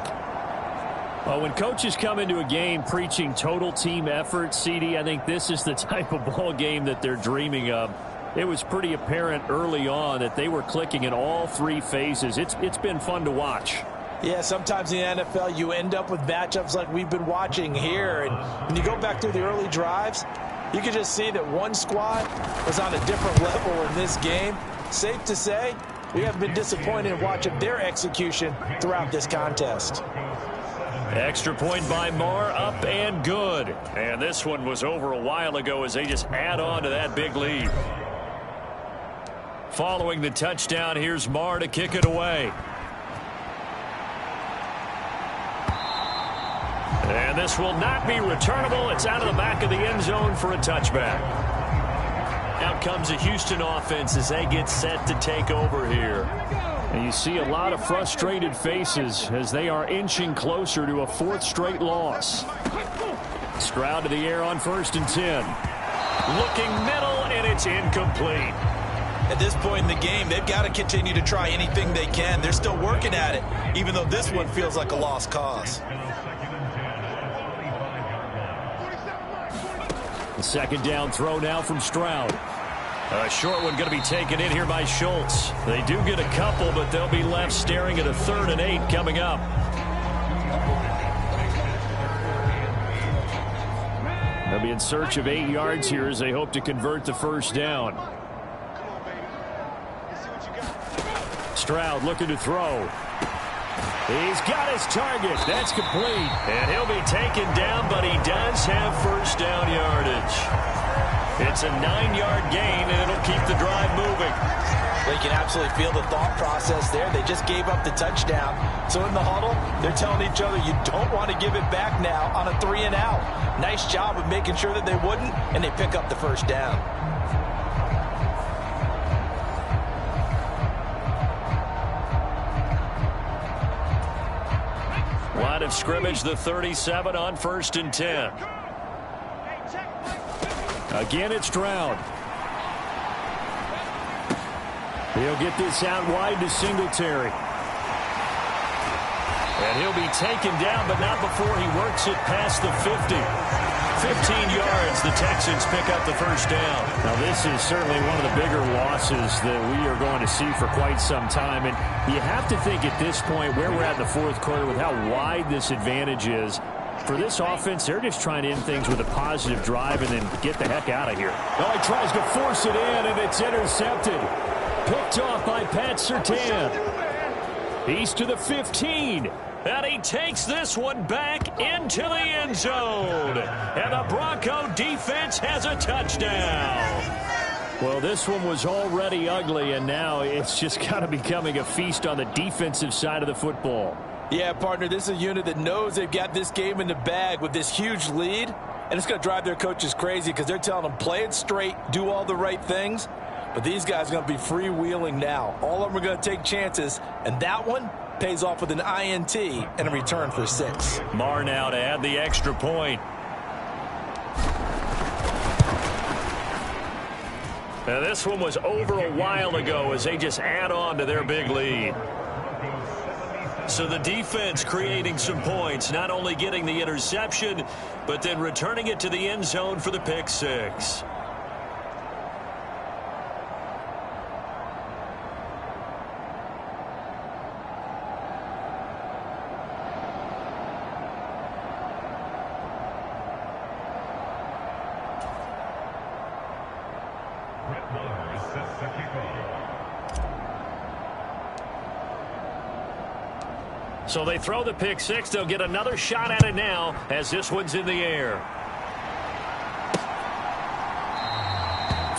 [SPEAKER 4] Well, when coaches come into a game preaching total team effort, CD, I think this is the type of ball game that they're dreaming of. It was pretty apparent early on that they were clicking in all 3 phases. It's been fun to watch.
[SPEAKER 5] Yeah, sometimes in the NFL you end up with matchups like we've been watching here. And when you go back through the early drives, you can just see that one squad was on a different level in this game. Safe to say, we haven't been disappointed in watching their execution throughout this contest.
[SPEAKER 4] Extra point by Marr, up and good. And this one was over a while ago as they just add on to that big lead. Following the touchdown, here's Marr to kick it away. And this will not be returnable. It's out of the back of the end zone for a touchback. Out comes the Houston offense as they get set to take over here. And you see a lot of frustrated faces as they are inching closer to a 4th straight loss. Stroud to the air on 1st and 10. Looking middle, and it's incomplete.
[SPEAKER 7] At this point in the game, they've got to continue to try anything they can. They're still working at it, even though this one feels like a lost cause.
[SPEAKER 4] The second down throw now from Stroud. A short one going to be taken in here by Schultz. They do get a couple, but they'll be left staring at a 3rd and 8 coming up. They'll be in search of 8 yards here as they hope to convert the first down. Stroud looking to throw. He's got his target. That's complete. And he'll be taken down, but he does have first down yardage. It's a 9-yard gain, and it'll keep the drive moving.
[SPEAKER 5] They can absolutely feel the thought process there. They just gave up the touchdown. So in the huddle, they're telling each other, you don't want to give it back now on a 3 and out. Nice job of making sure that they wouldn't, and they pick up the first down.
[SPEAKER 4] Line of scrimmage, the 37 on 1st and 10. Again, it's Stroud. He'll get this out wide to Singletary. And he'll be taken down, but not before he works it past the 50. 15 yards, the Texans pick up the first down. Now, this is certainly one of the bigger losses that we are going to see for quite some time. And you have to think at this point where we're at in the 4th quarter with how wide this advantage is. For this offense, they're just trying to end things with a positive drive and then get the heck out of here. Oh, he tries to force it in, and it's intercepted. Picked off by Pat Surtain. He's to the 15. And he takes this one back into the end zone. And the Bronco defense has a touchdown. Well, this one was already ugly, and now it's just kind of becoming a feast on the defensive side of the football.
[SPEAKER 5] Yeah, partner, this is a unit that knows they've got this game in the bag with this huge lead, and it's going to drive their coaches crazy because they're telling them play it straight, do all the right things. But these guys are going to be freewheeling now. All of them are going to take chances, and that one pays off with an INT and a return for 6.
[SPEAKER 4] Marr now to add the extra point. Now this one was over a while ago as they just add on to their big lead. So the defense creating some points, not only getting the interception, but then returning it to the end zone for the pick 6. So they throw the pick 6. They'll get another shot at it now as this one's in the air.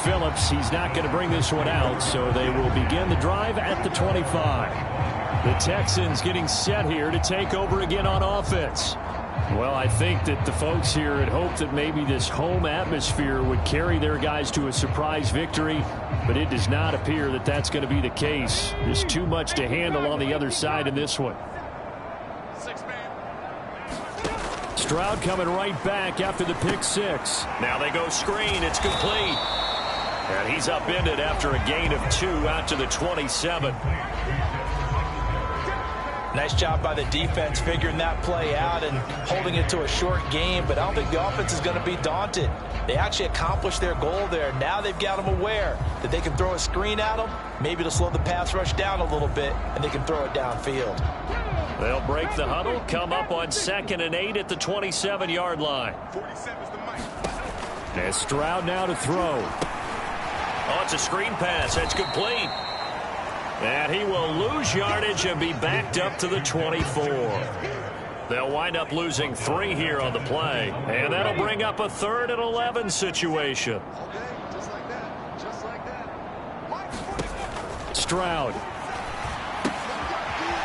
[SPEAKER 4] Phillips, he's not going to bring this one out, so they will begin the drive at the 25. The Texans getting set here to take over again on offense. Well, I think that the folks here had hoped that maybe this home atmosphere would carry their guys to a surprise victory, but it does not appear that that's going to be the case. There's too much to handle on the other side in this one. Stroud coming right back after the pick 6. Now they go screen. It's complete. And he's upended after a gain of 2 out to the 27.
[SPEAKER 5] Nice job by the defense figuring that play out and holding it to a short game, but I don't think the offense is going to be daunted. They actually accomplished their goal there. Now they've got them aware that they can throw a screen at them, maybe to slow the pass rush down a little bit, and they can throw it downfield.
[SPEAKER 4] They'll break the huddle, come up on 2nd and 8 at the 27-yard line. And Stroud now to throw. Oh, it's a screen pass. That's complete. And he will lose yardage and be backed up to the 24. They'll wind up losing 3 here on the play. And that'll bring up a 3rd and 11 situation. Stroud.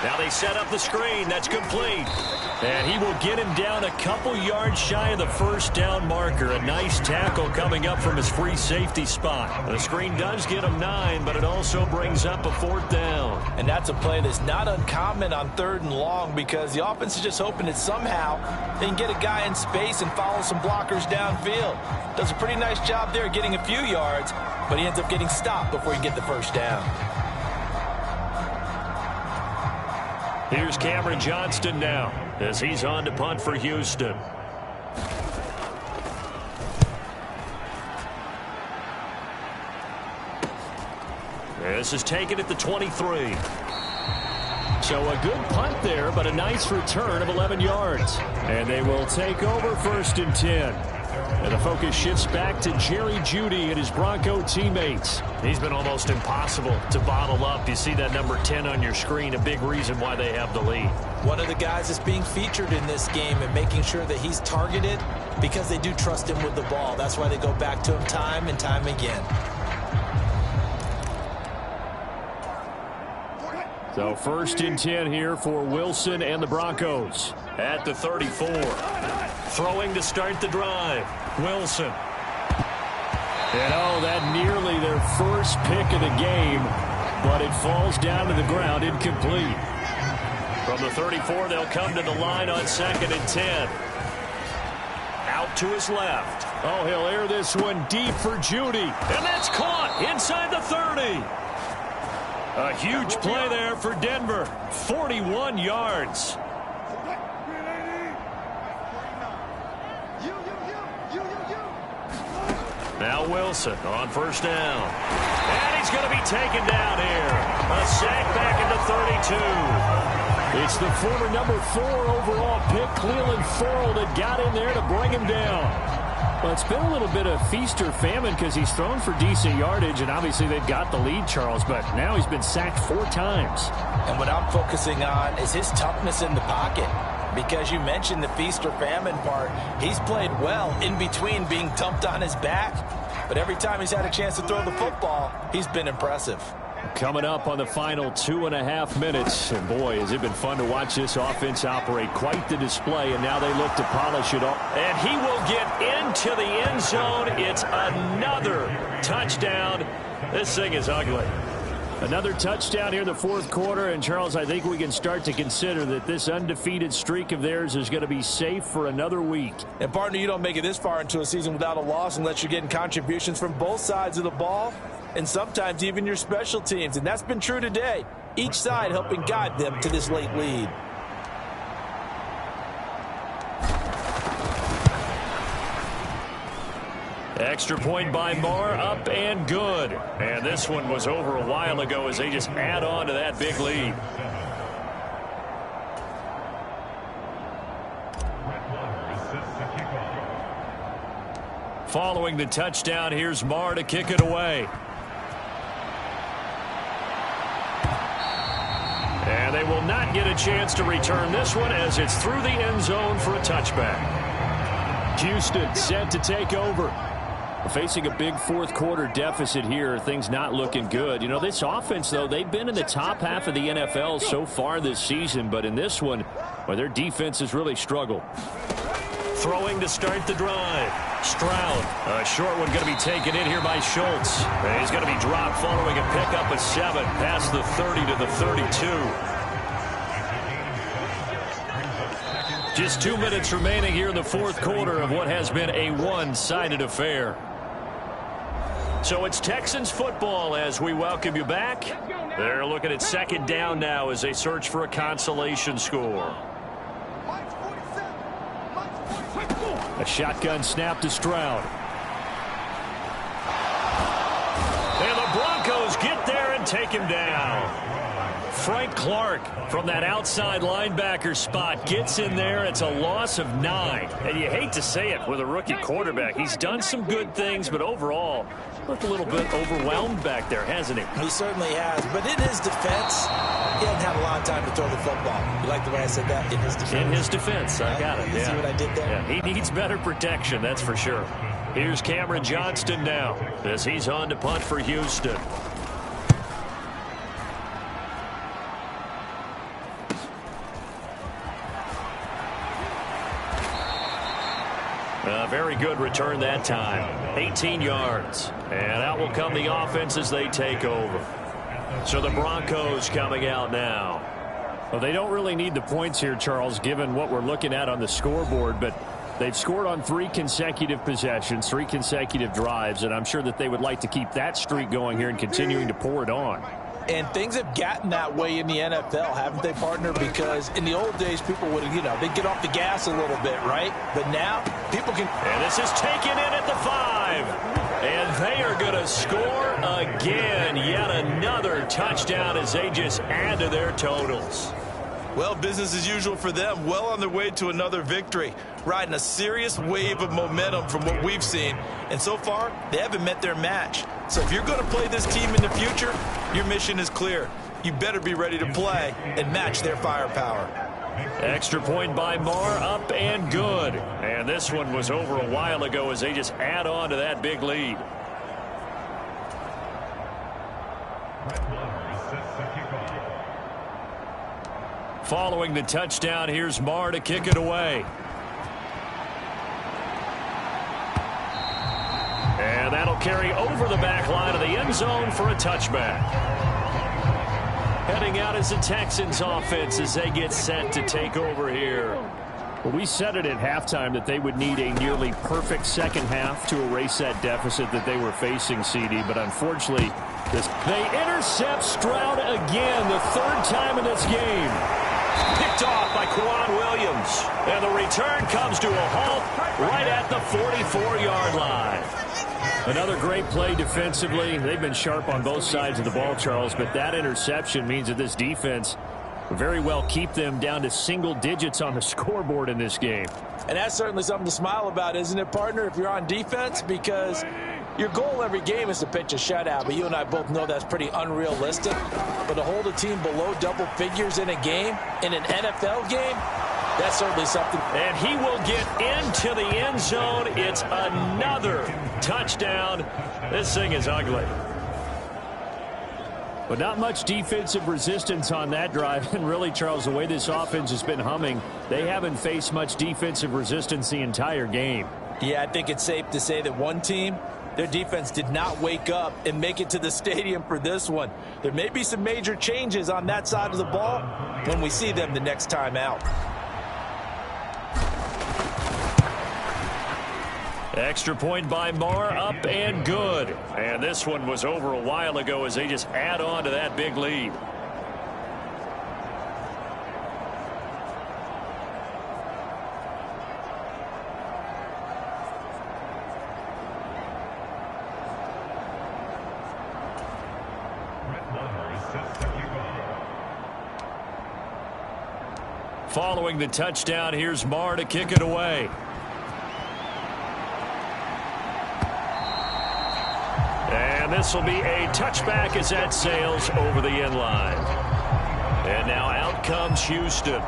[SPEAKER 4] Now they set up the screen. That's complete. And he will get him down a couple yards shy of the first down marker. A nice tackle coming up from his free safety spot. The screen does get him 9, but it also brings up a 4th down.
[SPEAKER 5] And that's a play that's not uncommon on 3rd and long because the offense is just hoping that somehow they can get a guy in space and follow some blockers downfield. Does a pretty nice job there getting a few yards, but he ends up getting stopped before he can get the first down.
[SPEAKER 4] Here's Cameron Johnston now as he's on to punt for Houston. This is taken at the 23. So a good punt there, but a nice return of 11 yards. And they will take over 1st and 10. And the focus shifts back to Jerry Jeudy and his Bronco teammates. He's been almost impossible to bottle up. You see that number 10 on your screen, a big reason why they have the lead.
[SPEAKER 5] One of the guys that's being featured in this game and making sure that he's targeted because they do trust him with the ball. That's why they go back to him time and time again.
[SPEAKER 4] So 1st and 10 here for Wilson and the Broncos at the 34. Throwing to start the drive. Wilson. And oh, that nearly their first pick of the game, but it falls down to the ground incomplete. From the 34, they'll come to the line on 2nd and 10. Out to his left. Oh, he'll air this one deep for Jeudy. And that's caught inside the 30. A huge play there for Denver. 41 yards. Now Wilson on 1st down. And he's going to be taken down here. A sack back into 32. It's the former number 4 overall pick, Cleveland Farrell, that got in there to bring him down. Well, it's been a little bit of feast or famine because he's thrown for decent yardage, and obviously they've got the lead, Charles, but now he's been sacked 4 times.
[SPEAKER 5] And what I'm focusing on is his toughness in the pocket. Because you mentioned the feast or famine part, he's played well in between being dumped on his back. but every time he's had a chance to throw the football, he's been impressive.
[SPEAKER 4] Coming up on the final 2.5 minutes. And boy, has it been fun to watch this offense operate. Quite the display, and now they look to polish it all. And he will get into the end zone. It's another touchdown. This thing is ugly. Another touchdown here in the fourth quarter. And, Charles, I think we can start to consider that this undefeated streak of theirs is going to be safe for another week.
[SPEAKER 5] And, partner, you don't make it this far into a season without a loss unless you're getting contributions from both sides of the ball and sometimes even your special teams. And that's been true today. Each side helping guide them to this late lead.
[SPEAKER 4] Extra point by Marr, up and good. And this one was over a while ago as they just add on to that big lead. Following the touchdown, here's Marr to kick it away. And they will not get a chance to return this one as it's through the end zone for a touchback. Houston set to take over. Facing a big fourth quarter deficit here, things not looking good. You know, this offense, though, they've been in the top half of the NFL so far this season, but in this one, well, their defense has really struggled. Throwing to start the drive. Stroud, a short one going to be taken in here by Schultz. And he's going to be dropped following a pickup of 7 past the 30 to the 32. Just 2 minutes remaining here in the fourth quarter of what has been a one-sided affair. So it's Texans football as we welcome you back. They're looking at second down now as they search for a consolation score. A shotgun snap to Stroud. And the Broncos get there and take him down. Frank Clark from that outside linebacker spot gets in there. It's a loss of 9. And you hate to say it with a rookie quarterback. He's done some good things, but overall, looked a little bit overwhelmed back there, hasn't he?
[SPEAKER 5] He certainly has. But in his defense, he hadn't had a lot of time to throw the football. You like the way I said that? In his defense. In his defense.
[SPEAKER 4] I got it.
[SPEAKER 5] You see what I did there?
[SPEAKER 4] Yeah, he needs better protection, that's for sure. Here's Cameron Johnston now as he's on to punt for Houston. Very good return that time. 18 yards. And out will come the offense as they take over. So the Broncos coming out now. Well, they don't really need the points here, Charles, given what we're looking at on the scoreboard. But they've scored on 3 consecutive possessions, 3 consecutive drives. And I'm sure that they would like to keep that streak going here and continuing to pour it on.
[SPEAKER 5] And things have gotten that way in the NFL, haven't they, partner? Because in the old days, people would, they'd get off the gas a little bit, right? But now, people can...
[SPEAKER 4] And this is taken in at the 5. And they are going to score again. Yet another touchdown as they just add to their totals.
[SPEAKER 5] Well, business as usual for them. Well on their way to another victory. Riding a serious wave of momentum from what we've seen. And so far, they haven't met their match. So if you're going to play this team in the future, your mission is clear. You better be ready to play and match their firepower.
[SPEAKER 4] Extra point by Marr, up and good. And this one was over a while ago as they just add on to that big lead. Following the touchdown, here's Marr to kick it away. And that'll carry over the back line of the end zone for a touchback. Heading out is the Texans offense as they get set to take over here. Well, we said it at halftime that they would need a nearly perfect second half to erase that deficit that they were facing, CD. But unfortunately, they intercept Stroud again, the 3rd time in this game. Picked off by Quan Williams. And the return comes to a halt right at the 44-yard line. Another great play defensively. They've been sharp on both sides of the ball, Charles, but that interception means that this defense will very well keep them down to single digits on the scoreboard in this game.
[SPEAKER 5] And that's certainly something to smile about, isn't it, partner, if you're on defense? Because your goal every game is to pitch a shutout, but you and I both know that's pretty unrealistic. But to hold a team below double figures in a game, in an NFL game,
[SPEAKER 7] That's certainly something.
[SPEAKER 4] And he will get into the end zone. It's another touchdown. This thing is ugly. But not much defensive resistance on that drive. And really, Charles, the way this offense has been humming, they haven't faced much defensive resistance the entire game.
[SPEAKER 7] Yeah, I think it's safe to say that one team, their defense did not wake up and make it to the stadium for this one. There may be some major changes on that side of the ball when we see them the next time out.
[SPEAKER 4] Extra point by Marr, up and good. And this one was over a while ago as they just add on to that big lead. Following the touchdown, here's Marr to kick it away. And this will be a touchback as that sails over the end line. And now out comes Houston.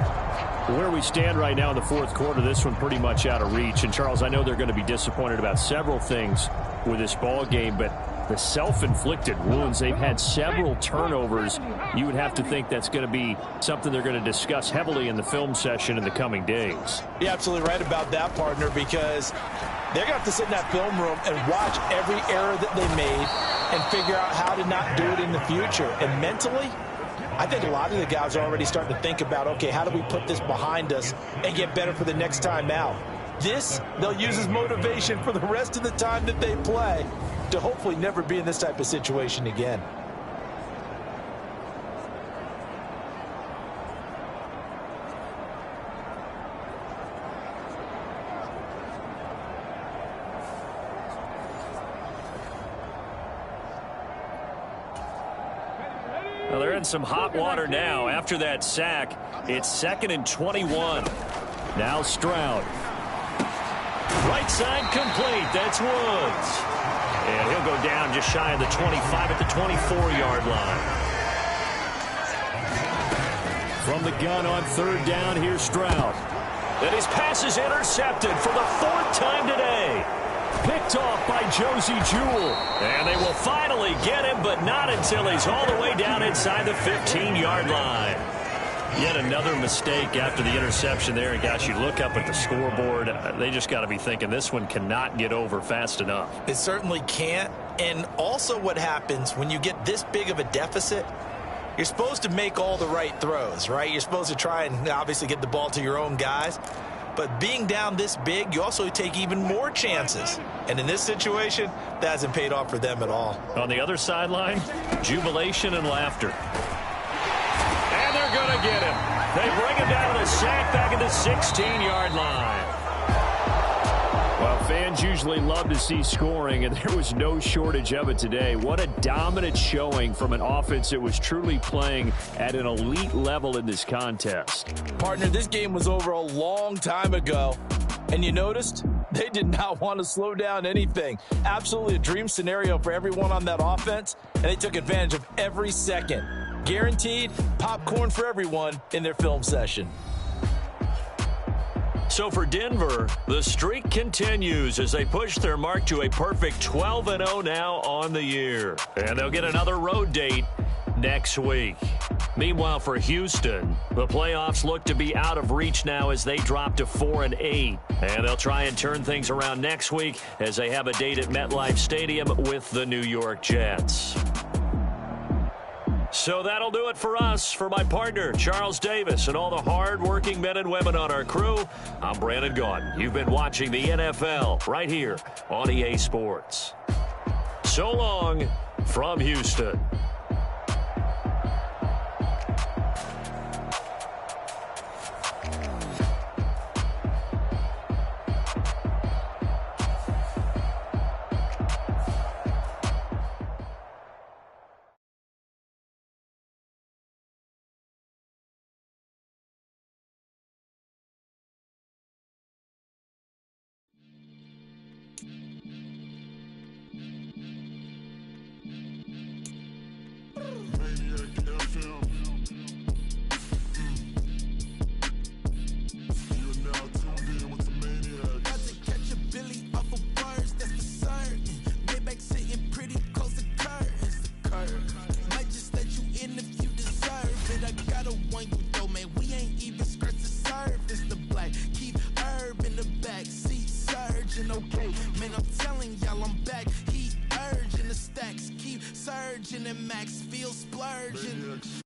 [SPEAKER 4] Where we stand right now in the fourth quarter, this one pretty much out of reach. And, Charles, I know they're going to be disappointed about several things with this ball game, but the self-inflicted wounds, they've had several turnovers. You would have to think that's going to be something they're going to discuss heavily in the film session in the coming days.
[SPEAKER 7] You're absolutely right about that, partner, because they're going to have to sit in that film room and watch every error that they made and figure out how to not do it in the future. And mentally, I think a lot of the guys are already starting to think about, okay, how do we put this behind us and get better for the next time out? This, they'll use as motivation for the rest of the time that they play to hopefully never be in this type of situation again.
[SPEAKER 4] Well, they're in some hot water now. After that sack, it's 2nd and 21. Now Stroud. Right side complete. That's Woods. And he'll go down just shy of the 25 at the 24-yard line. From the gun on 3rd down, here's Stroud. And his pass is intercepted for the 4th time today. Picked off by Josie Jewell. And they will finally get him, but not until he's all the way down inside the 15-yard line. Yet another mistake after the interception there. And, gosh, you look up at the scoreboard, they just got to be thinking this one cannot get over fast enough.
[SPEAKER 7] It certainly can't. And also what happens when you get this big of a deficit, you're supposed to make all the right throws, right? You're supposed to try and obviously get the ball to your own guys. But being down this big, you also take even more chances. And in this situation, that hasn't paid off for them at all.
[SPEAKER 4] On the other sideline, jubilation and laughter. And they're going to get him. They bring him down to the sack back at the 16-yard line. Well, fans usually love to see scoring, and there was no shortage of it today. What a dominant showing from an offense that was truly playing at an elite level in this contest.
[SPEAKER 7] Partner, this game was over a long time ago, and you noticed they did not want to slow down anything. Absolutely a dream scenario for everyone on that offense, and they took advantage of every second. Guaranteed popcorn for everyone in their film session.
[SPEAKER 4] So for Denver, the streak continues as they push their mark to a perfect 12-0 now on the year. And they'll get another road date next week. Meanwhile, for Houston, the playoffs look to be out of reach now as they drop to 4-8. And they'll try and turn things around next week as they have a date at MetLife Stadium with the New York Jets. So that'll do it for us. For my partner, Charles Davis, and all the hard-working men and women on our crew, I'm Brandon Gaudin. You've been watching the NFL right here on EA Sports. So long from Houston.
[SPEAKER 9] urgent, okay. Man, I'm telling y'all I'm back. Heat urging, the stacks keep surging, and max feel splurging.